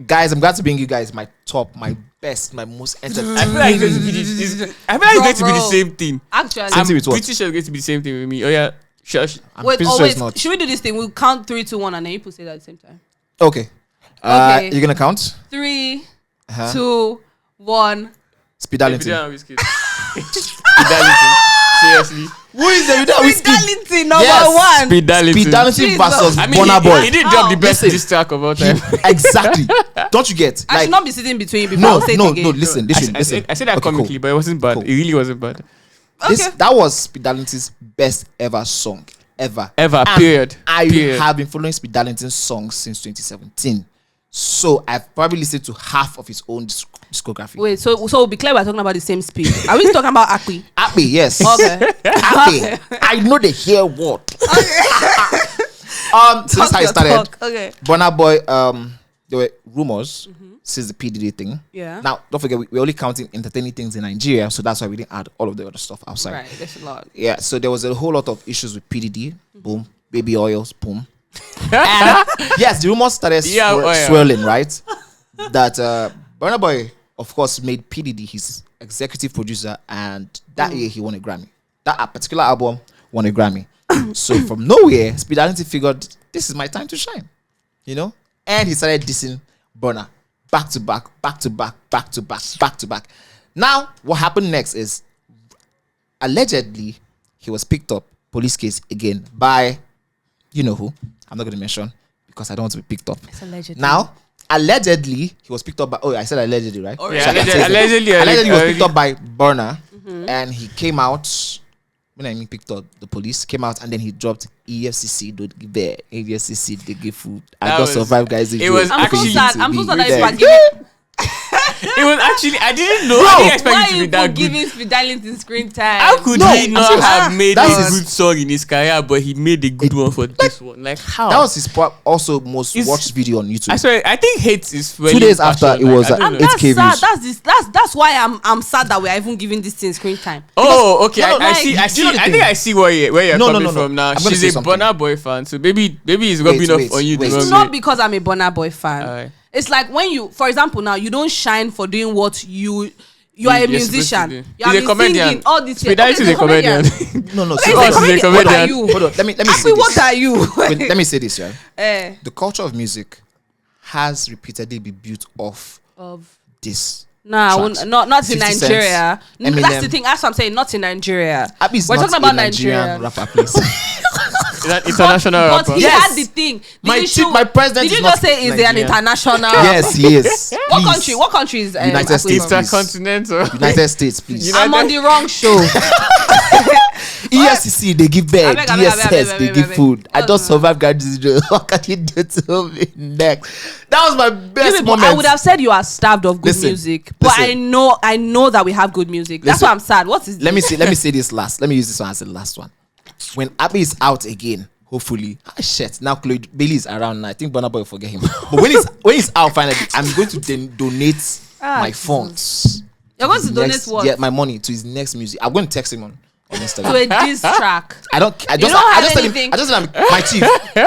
Guys, I'm glad to bring you guys my top, my best, my most I feel like entertaining. it's going to be the same thing. Actually, Same thing with what? Pretty sure it's going to be the same thing with me. Oh yeah, shush. I'm wait, pretty sure it's wait. not. Should we do this thing? We'll count 3, 2, 1, and then you people say that at the same time. Okay. Okay. You're gonna count? 3, Uh-huh. 2, 1. Speedality. Wizkid. Speedality. Seriously. Who is the wizkid? Fidelity number Yes. 1. Speedality. Speedality Jesus. versus I mean, Burna he Boy. did drop the best Listen. diss track of all time. Exactly. Don't you get? I should not be sitting between you people. no, I'll say it no, again. no. Listen, listen. I said that Okay, cool. comically, but it wasn't bad. Cool. It really wasn't bad. Okay. That was Speedality's best ever song. Ever. Ever. And Period. I Period. have been following Speedality's songs since 2017. So I've probably listened to half of his own discography. Wait, so we'll be clear we're talking about the same speed. Are we talking about Akwi? Happy, yes. Okay. Happy. I know the hear word. So that's how it started. Okay. Burna Boy, there were rumors since the PDD thing. Yeah. Now, don't forget, we're only counting entertaining things in Nigeria, so that's why we didn't add all of the other stuff outside. Right, there's a lot. Yeah, so there was a whole lot of issues with PDD. Boom. Baby oils. Boom. And yes, the rumors started Yeah, oil. swirling, right? That Burna Boy, of course, made PDD his executive producer, and that year he won a Grammy. That particular album won a Grammy. So from nowhere, Speedality figured, this is my time to shine. You know? And he started dissing Burna. Back to back, back to back, back to back, back to back. Now, what happened next is, allegedly, he was picked up, police case again, by, you know who? I'm not going to mention, because I don't want to be picked up. It's allegedly. Now, allegedly, he was picked up by, I said allegedly, right? Yeah, So I can say it. allegedly, Allegedly, he was already- picked up by Burna, and he came out, when I mean picked up, the police came out, and then he dropped EFCC, don't give there, EFCC, they give food. I That just was- survived, guys. it was I'm so actually sad. I'm so sad that There. you are giving. It was actually, I didn't know. Bro, I didn't expect Why it to are be you that good. giving Fidelity screen time? How could No, he I'm not serious. have made That a is- good song in his career, but he made a good one for this one? Like how? That was his also most It's- watched video on YouTube. I swear. I think hate is 2 days after it was I don't And know. it's that's KVs. sad. That's why I'm sad that we're even giving this thing screen time. Oh, okay. No, no, I like, see. do I you see. know the I thing? think I see where you're No, no, coming no, no. from now. I'm gonna She's say a something. Burna Boy fan, so maybe he's rubbing off on you the wait. wrong It's way. not because I'm a Burna Boy fan. Alright. It's like when you, for example, now you don't shine for doing what you are a You're supposed to musician. do. You He's have a been comedian. singing all this. Speedality is a comedian. No, no. Okay, So, Us he's is a a comedian. What are comedian. you? hold on. Let me say Akwi, what this. are you? Wait, let me say this, right? Eh, The culture of music has repeatedly been built off of this. Nah, Tracks. not in 50 Cent, Nigeria. No, that's Eminem. the thing. That's what I'm saying. Not in Nigeria. Abi is We're not talking about a Nigerian Nigeria. rapper, please. Is that international But rapper? he Yes. had the thing. My Didn't chief- my president Did is you not just say is there an Nigerian. international? Yes, he is. What Please. country? What country is United Akwi States. from? Intercontinental. United States, please. United- I'm on the wrong show. EFCC, they give bed. Abeg, abeg, DSS, abeg, they abeg, give abeg. food. I Oh, just no. survived graduation. What can you do to me next? That was my best People, moment. I would have said you are starved of good Listen, music, but listen. I know that we have good music. That's Listen. why I'm sad. What is Let this? me say this last. Let me use this one as the last one. When Abby is out again, hopefully, shit. Now Chloe Bailey is around now. I think Burna Boy will forget him. But when he's out finally, I'm going to then donate my Jesus. funds. You're going to his donate next- what? Yeah, my money to his next music. I'm going to text him on Instagram. To a diss track. I just don't tell have him, anything. I just tell him, my chief,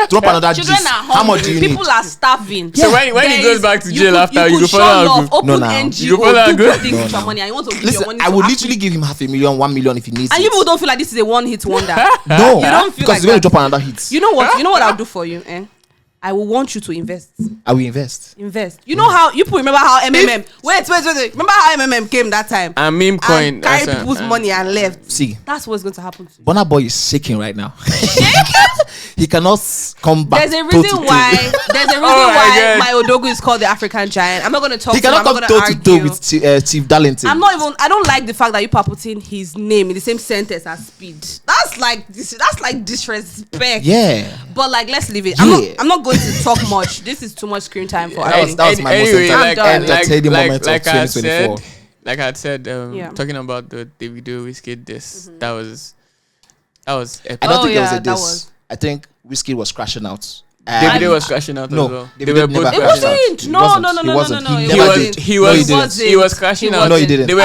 drop another Children diss. are How much do hungry. you need? People are starving. So when he There goes is- back to you jail could- after, you you could go show follow love, and open No, now. NGO, You go follow and do go. good things No, with your now. money, and you want to give Listen, your money I to would Akwi. literally give him 500,000, 1 million if he needs And it. you people don't feel like this is a one-hit wonder. No, You don't feel because like he's going to that. drop another hit. You know what? You know what I'll do for you? I will want you to invest. I will invest. Invest. You know how you people remember how MMM? Wait. Remember how MMM came that time? And meme coin. And carried people's money and left. See, that's what's going to happen to you. Burna Boy is shaking right now. He cannot come back. There's a reason why. There's a reason why my Odogu is called the African giant. I'm not going to talk. He cannot come toe to toe with Chief Darlington. I don't like the fact that you are putting his name in the same sentence as Speed. That's like disrespect. Yeah. But like, let's leave it. Yeah. I'm not going to talk much. This is too much screen time for That was my most entertaining moment of 2024. Like I said, talking about the davido wizkid that was epic. I don't think it was a diss. I think wizkid was crashing out. Davido was crashing out as well. They were both it wasn't. No. He was crashing out. No, he didn't. They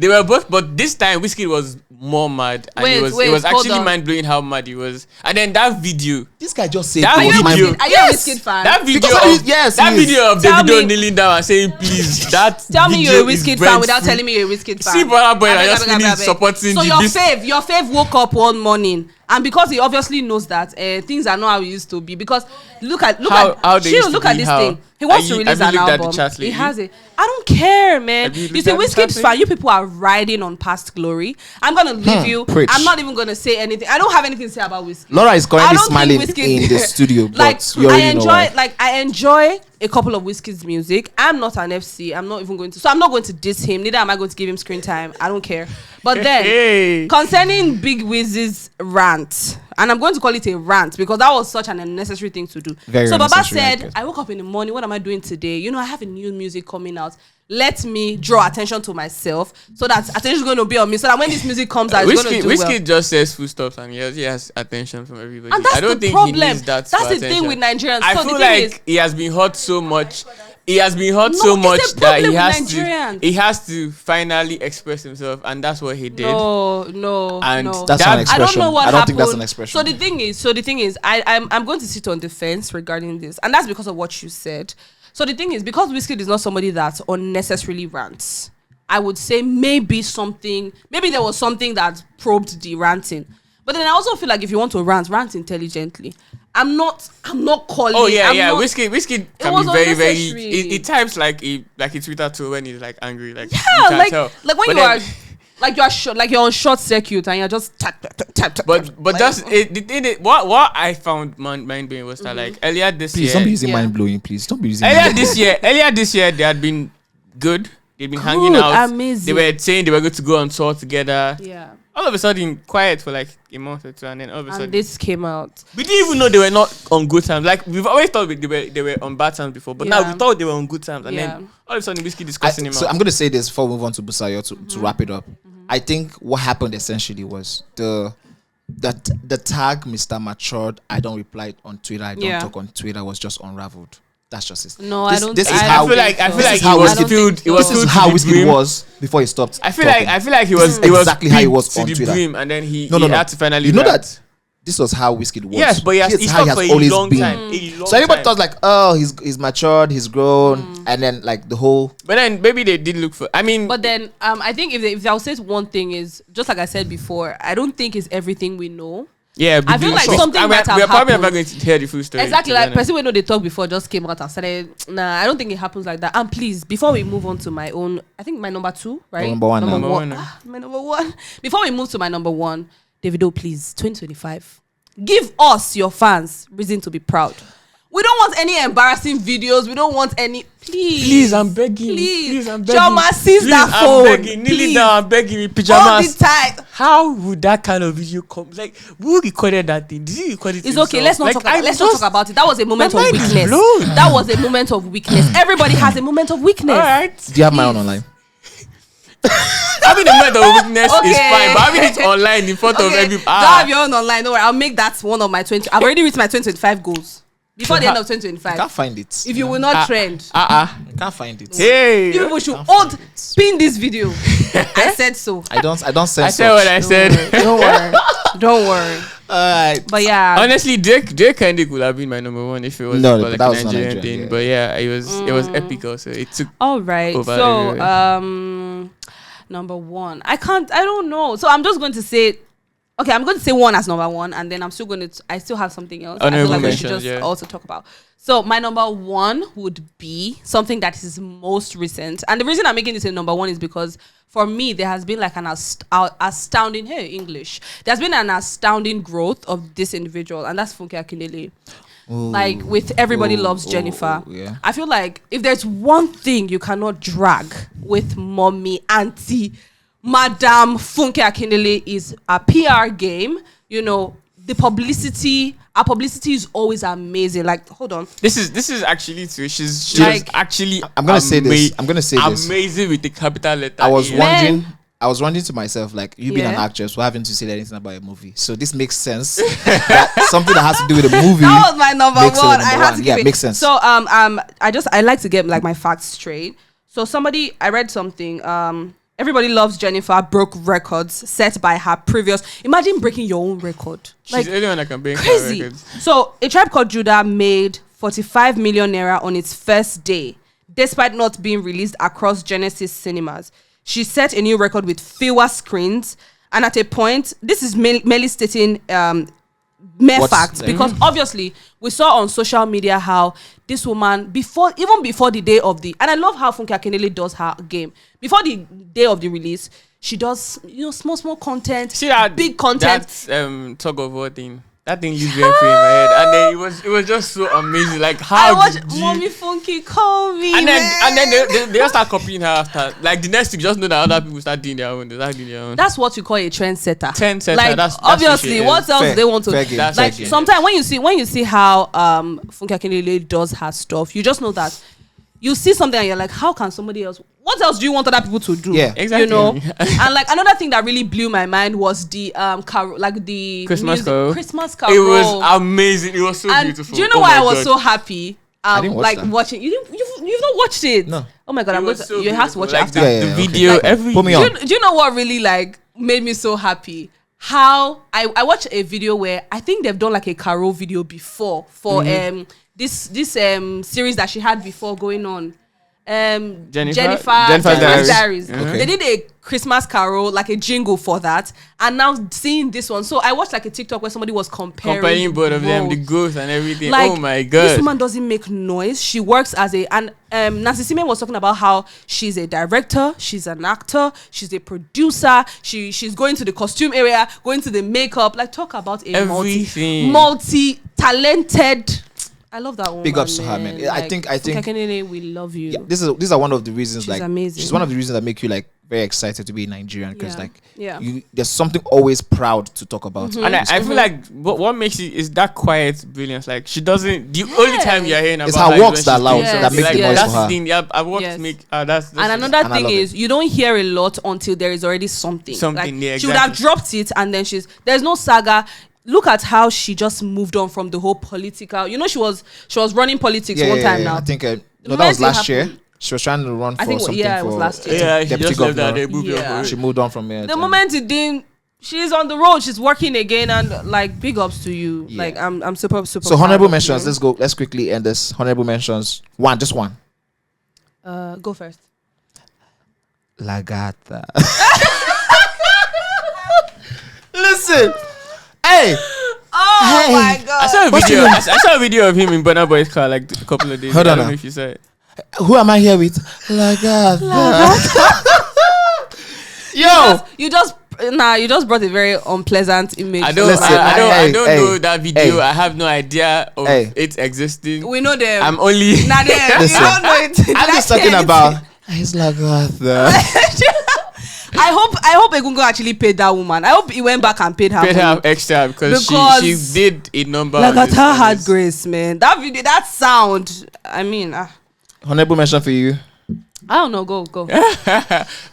were both, but this time wizkid was more mad, and it was actually mind blowing how mad he was. And then that video, this guy just said, "Are you a wizkid fan?" That video of Davido kneeling down and saying, "Please." Tell me you're a wizkid fan without telling me you're a wizkid fan. See, Burna Boy, I just finished supporting. So your fave woke up one morning. And because he obviously knows that things are not how it used to be. Because look at this thing. He wants to release an album. He has it. I don't care, man. You see, Wizkid's fan. You people are riding on past glory. I'm gonna leave you. Preach. I'm not even gonna say anything. I don't have anything to say about Wizkid. Laura is currently smiling in the studio. I enjoy a couple of Wizkid's music. I'm not an FC. I'm not going to diss him. Neither am I going to give him screen time. I don't care. But then concerning Big Wiz's rant, and I'm going to call it a rant because that was such an unnecessary thing to do. So Baba said, I woke up in the morning, what am I doing today? I have a new music coming out. Let me draw attention to myself so that attention is going to be on me. So that when this music comes out, it's going to do well. Wizkid just says full stops and he has attention from everybody. And that's I don't think problem. He needs that. That's the thing with Nigerians. I feel like he has been hurt so much. That he has to finally express himself, and that's what he did. No. That's an expression. I don't know what happened. I don't think that's an expression. So the thing is, I'm going to sit on the fence regarding this, and that's because of what you said. So the thing is, because Wizkid is not somebody that unnecessarily rants, I would say maybe there was something that probed the ranting. But then I also feel like if you want to rant intelligently. I'm not calling. Oh yeah. Wizkid can be very, very. He types like he Twitter too when he's like angry. Like when you're on short circuit and you're just tap. But that's it. The thing what I found mind blowing was that like earlier this year. Please don't be using mind blowing. Please don't be using. Earlier this year they had been good. They'd been hanging out. Amazing. They were saying they were going to go on tour together. Yeah. All of a sudden, quiet for like a month or two, and then all of a sudden, this came out. We didn't even know they were not on good terms. Like we've always thought they were on bad terms before, but now we thought they were on good terms, and then all of a sudden, Wizkid discussing him. So I'm going to say this before we move on to Busayo to wrap it up. I think what happened essentially was the tag Mr. Matured. I don't reply on Twitter. I don't talk on Twitter. Was just unraveled. That's just it. No, I don't. This is how. I feel like it was filled. This is how Wizkid was before he stopped. I feel like he was exactly how he was on Twitter. And then he had to finally. You know that this was how Wizkid was. Yes, but he stopped for a long time. So everybody thought like, oh, he's matured, he's grown, and then like the whole. But then maybe they did look for. I mean, but then I think if I'll say one thing is just like I said before, I don't think it's everything we know. Yeah, I feel like something might have happened. We're probably never going to hear the full story. Exactly, like person we know they talk before just came out and said, nah, I don't think it happens like that. And please, before we move on to my own, I think my number 2, right? Number one. My number 1. Before we move to my number 1, Davido, please, 2025, give us your fans reason to be proud. We don't want any embarrassing videos. We don't want any. Please, I'm begging. Please, I'm begging. Joma, seize that phone. I'm begging. Kneeling down, I'm begging me pajamas. All the time. How would that kind of video come? Like, who recorded that thing? Did he record it? It's okay. Let's not talk about it. That was a moment of weakness. That was a moment of weakness. Everybody has a moment of weakness. All right. Do you have my own online? Having a moment of weakness is fine, but having it online in front of everybody. Don't have your own online. Don't worry. I'll make that one of my 20. I've already reached my 2025 goals. Before the end of 2025. I can't find it. If you will not trend. I can't find it. Hey. You people should pin this video. I said so. I don't say I said what I said. Don't worry. Alright. But yeah. Honestly, Drake Kendrick would have been my number 1 if it was like a Nigerian thing. Yeah. But yeah, it was epic also. It took alright. So number 1. I don't know. So I'm just going to say okay, I'm going to say one as number one, and then I still have something else. I feel like we should just also talk about. So my number one would be something that is most recent. And the reason I'm making this a number one is because for me, there has been like an astounding, there's been an astounding growth of this individual, and that's Funke Akindele. Like with Everybody Loves Jennifer. Yeah. I feel like if there's one thing you cannot drag with mommy, auntie, Madam Funke Akindele is a PR game. You know, our publicity is always amazing. Like, hold on. This is actually true. She's Like, actually I'm gonna say this. Amazing with the capital letter. I was A. wondering to myself, like, you being an Yeah. actress, why haven't you said anything about a movie? So this makes sense. That something that has to do with a movie. That was my number makes it one. number I had one. to Yeah, give it. makes sense. So I like to get like my facts straight. So I read something. Everybody Loves Jennifer broke records set by her previous. Imagine breaking your own record. She's the only one that can break Crazy. records. So A Tribe Called Judah made 45 million naira on its first day, despite not being released across Genesis cinemas. She set a new record with fewer screens, and at a point, this is merely stating mere facts, because obviously we saw on social media how this woman before the day of the, and I love how Funke Akindele does her game before the day of the release. She does small content, See that big content. That tug of war thing. That thing lives rent free in my head, and then it was just so amazing. Like I how watched did you- Mommy Funky call me, and man. then they just start copying her after. Like the next week, just know that other people start doing their own. They start doing their own. That's what you call a trendsetter. Trendsetter, Like that's obviously, what she what else is. do they want to? Fair game, That's fair Like game. sometimes when you see how Funke Akindele does her stuff, you just know that you see something and you're like, how can somebody else? What else do you want other people to do? Yeah. Exactly. You know. And like another thing that really blew my mind was the the Christmas music, Carol. Christmas Carol. It was amazing. It was so And beautiful. do you know Oh why my I was God. so happy? didn't watch Like that. watching you've not watched it. No. Oh my god, It I'm going was to, so you have to watch beautiful. it Like after. the okay. video, Like, every put me do on. you know what really like made me so happy? How I watched a video where I think they've done like a Carol video before for this series that she had before going on. Jennifer's Diaries. Okay. They did a Christmas Carol, like a jingle for that, and now seeing this one. So I watched like a TikTok where somebody was comparing both of them, the both. growth and everything. Like, oh my this God. woman doesn't make noise. She works as Nancy Simeon was talking about how she's a director, she's an actor, she's a producer, she's going to the costume area, going to the makeup. Like, talk about a Everything. multi-talented. I love that woman. Big ups to her, man. I think- Funke Akindele, we love you. Yeah, these are one of the reasons. She's like, amazing. she's one of the reasons that make you like very excited to be Nigerian, because Yeah. like Yeah. there's something always proud to talk about. And I feel like what makes it is that quiet brilliance. Like she doesn't. The only time you're hearing about It's her is when walks she's that loud, doing that something. make Like, the noise that's for her. the thing. Yeah, I walked Yes. make. That's And another And I thing love is, you don't hear a lot until there is already something. Something, Like, yeah, she would have exactly. dropped it, and then there's no saga. Look at how she just moved on from the whole political. You know, she was running politics one time now. I think The no, that was moment it last year. happened- She was trying to run I for think something. yeah, it for was last year. Yeah, she deputy just left that. governor. They moved Yeah. on for She it. moved on from it. The moment it didn't, she's on the road. She's working again, and like big ups to you. Yeah. Like I'm super. So proud honorable of mentions. you. Let's quickly end this. Honorable mentions. Just one. Go first. Lagata. Listen, hey. Oh Hey. my god! I saw a What's video. your name? I saw a video of him in Burna Boy's car like a couple of days. Hold ago. on I don't now. know if you saw it. Who am I here with? Lagata. Yo. You just brought a very unpleasant image. I don't. Listen, I don't hey, know that video. hey. I have no idea of Hey. it existing. We know them. I'm only. Nah, them. Listen, You don't know it. I'm just talking about. It's Lagata. I hope Egungun actually paid that woman. I hope he went back and paid her. Paid her money. extra because Because she did a number. on this- Lagata on had this. grace, man. That video, that sound. I mean, Honorable mention for you. I don't know. Go.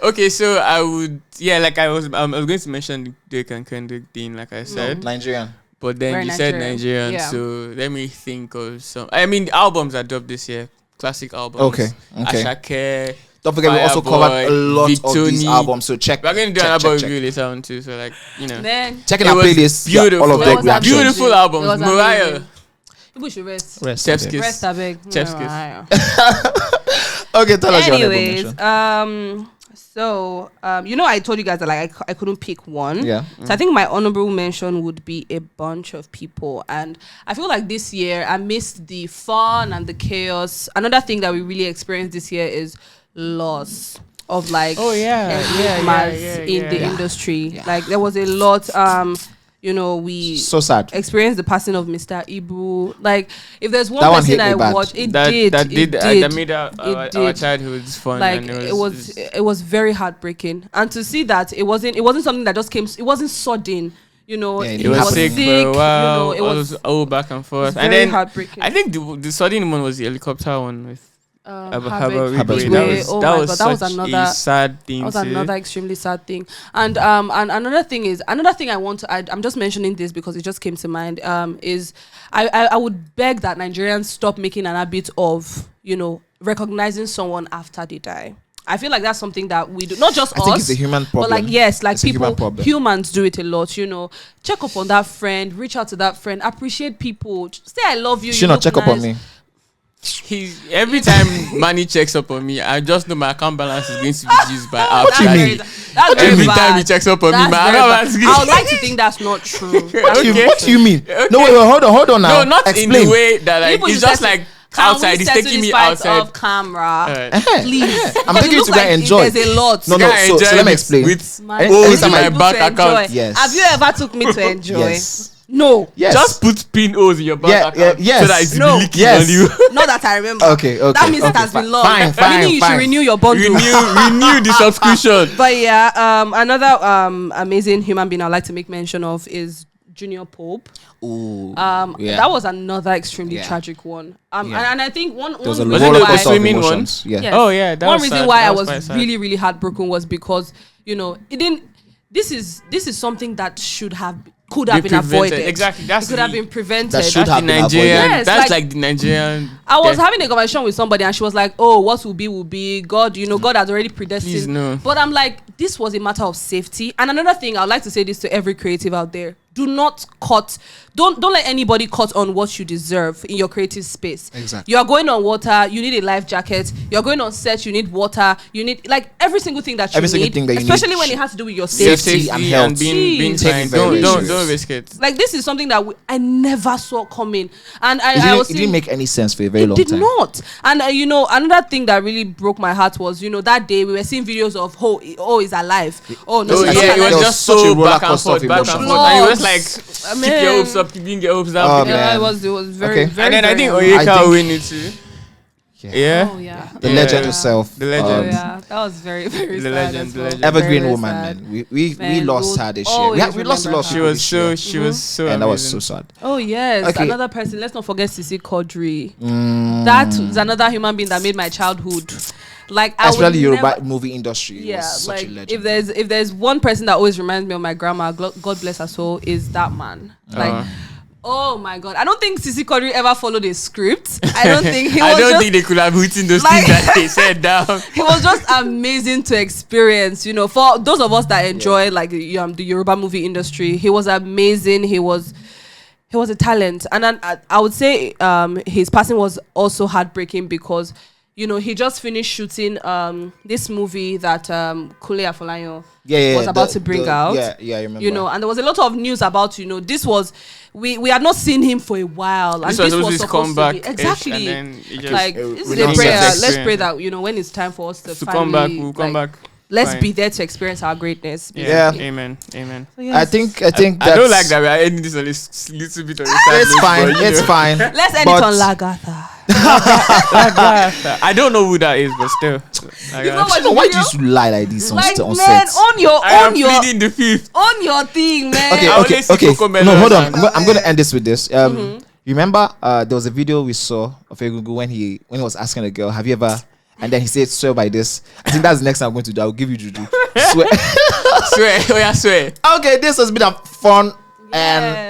Okay, so I would, like I was going to mention the Drake and Kendrick thing, like I said, Nigerian. but then Very you said Nigerian. Nigerian, Yeah. so let me think of some. I mean, the albums that dropped this year, classic albums. Okay. Ashake. Don't forget, we also Fireboy, covered a lot of these Victoni. albums. So check. We're going to do check, an album check. review later on too, so like Then Checking It our was playlist. Yeah, beautiful. all of It the was reactions. amazing. beautiful It albums. was Mariah, amazing. People should rest. Rest. Chef's Okay. Kiss. Rest, I beg. Chef's kiss. Okay, tell us your honorable Anyways, mention. So, I told you guys that like I couldn't pick one. Yeah. So I think my honorable mention would be a bunch of people, and I feel like this year, amidst the fun and the chaos, another thing that we really experienced this year is loss of like in the industry. Yeah. Like there was a lot. We So sad. experienced the passing of Mr. Ibu. Like, if there's one That one person hit me I bad. watched, That made our It childhoods fun. like and it was very heartbreaking, and to see that it wasn't something that just came. It wasn't sudden. Yeah, He it was was sick sick. for a while. It was all back and forth, and very then heartbreaking. I think the sudden one was the helicopter one with Habib. Habib. Oh my God, that was such another a sad thing. That was too. another extremely sad thing. And another thing I want to add, I'm just mentioning this because it just came to mind, is I would beg that Nigerians stop making an habit of, recognizing someone after they die. I feel like that's something that we do, not just I us. think it's a human problem. But like, yes, like It's a human people, problem. humans do it a lot, check up on that friend, reach out to that friend, appreciate people, just say I love you. She not check up on me. Every time Manny checks up on me, I just know my account balance is going to be used by That's after very, that's very every bad. time he checks up on me, That's my very account bad. balance is I would like to think that's not true. What do you mean? No, wait, hold on now. No, not Explain. in the way that like People it's should just settle- like Can outside. we He's settle taking this me fight outside. off camera, Eh, please. I'm Because taking it you to looks go and enjoy. There's a lot. No, Guy so enjoy let me it explain. with My O's God. in my People bank to enjoy. account. Yes. Have you ever took me to enjoy? Yes. No. Yes. Just put pin O's in your bank Yeah, account yes. so that it's No. leaking Yes. on you. Not that I remember. Okay, That means it okay, has been long. fine, Meaning you fine. should renew your bundle. renew the subscription. But yeah, another amazing human being I'd like to make mention of is Junior Pope. Ooh. Yeah. That was another extremely Yeah. tragic one. Yeah. And I think one There was a Was it roller the coaster of swimming one? emotions. Yeah. Yes. Oh, yeah, that one was reason sad. why That I was was quite sad. really, really heartbroken was because it didn't. This is something that could have been avoided. Exactly. That's It could have been prevented. That should that's have the been Nigerian. avoided. Yes, That's like- like the Nigerian. I was death. having a conversation with somebody and she was like, "Oh, what will be? God, God has already predestined." Please, no. But I'm like, this was a matter of safety. And another thing, I'd like to say this to every creative out there: do not cut. Don't let anybody cut on what you deserve in your creative space. Exactly. You are going on water. You need a life jacket. You're going on set. You need water. You need like every single thing that you Every single need, thing that you especially need. when it has to do with your Safety safety. and health. being Take fine. it very Don't serious. risk it. Like this is something that I never saw coming, and I It was didn't seeing- make any sense for a very it long did time. not. And another thing that really broke my heart was that day we were seeing videos of he's alive. Oh no, Oh he's yeah, not it alive. was There just was such a so roller back and coaster of forth, back and emotions. forth, and it was Vlogs. like keep your hopes up, keeping your hopes down. Oh, Yeah, man. it was very, Okay. very. And then I think very- I Oyeka think- will win it too. Yeah. Oh yeah. The Yeah. legend herself. The legend. Oh yeah, that was very, very The sad legend, as the well. legend. Evergreen Very woman, sad. man. We Man, lost we'll her this year. always We lost a lot of remember She people was this so year. she was so And that was so amazing. sad. Oh yes, Okay. another person. Let's not forget Sisi Quadri. Mm. That is another human being that made my childhood. Like I would Especially Yoruba never- movie industry. It Yeah, was such like a legend. if there's one person that always reminds me of my grandma, God bless her soul, is that man. Like, oh my God, I don't think Sisi Quadri ever followed a script. I don't think he was I don't just, think they could have written those like- things that they said down. he was just amazing to experience. For those of us that enjoy like the Yoruba movie industry, he was amazing. He was a talent, and then I would say his passing was also heartbreaking because he just finished shooting this movie that Kule Afolayan was about to bring out. Yeah, I remember. And there was a lot of news about this was we had not seen him for a while, and This was this was his supposed comeback to be exactly and then it just like Uh, this we is a don't prayer. get Let's pray experience. that when it's time for us to to finally come back, we'll come like, back. let's Fine. be there to experience our greatness. Yeah. Amen. Amen. So, yes. I think I that's, don't like that we are ending this on a little bit of a sad It's note, fine. but, It's fine. Let's end But- it on Lagatha. I don't know who that is, but still. You know what? So why do you used to lie like this on, Like on man, set? I am pleading the fifth. on your thing, man. Okay, I okay, always see okay. Coco No, Melon hold on. and- I'm going to end this with this. Remember, there was a video we saw of Egungun when he was asking a girl, "Have you ever?" And then he said, "Swear by this." I think that's the next thing I'm going to do. I'll give you juju. Swear. Swear. Oh yeah, swear. Okay, this has been a fun Yes.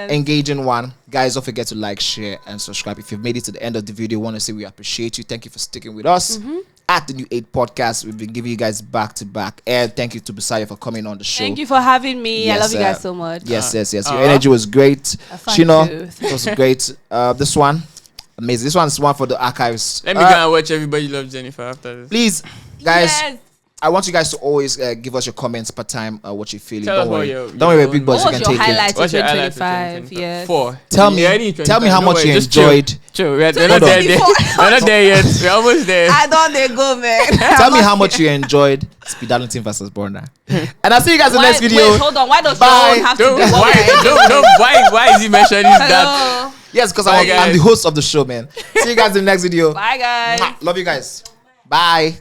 and engaging one. Guys, don't forget to like, share, and subscribe. If you've made it to the end of the video, want to say we appreciate you. Thank you for sticking with us. At the New Age Podcast, we've been giving you guys back to back. And thank you to Bbnaija for coming on the show. Thank you for having me. I Yes, love you guys so much. Yes. Your energy was great. thank Shino, you. it was great. This one, amazing. This one's one for the archives. Let me go and watch Everybody Loves Jennifer after this. Please, guys, Yes. I want you guys to always give us your comments per time. What you feeling? Tell us Don't what worry. your Don't worry, big boys. What You was can your take it. highlight in What's your highlight of 2025? Yes. 4. Tell me how much you enjoyed. Chill. We're not 2024. there yet. We're not there yet. We're almost there. I don't they go, man. Tell me how much you enjoyed Speed Darlington versus Burna. And I'll see you guys in the next video. Wait, hold on. Why does Bye. your own have to Don't, be what why is he mentioning that? Hello. Yes, because Bye, I'm guys. the host of the show, man. See you guys in the next video. Bye, guys. Love you guys. Bye.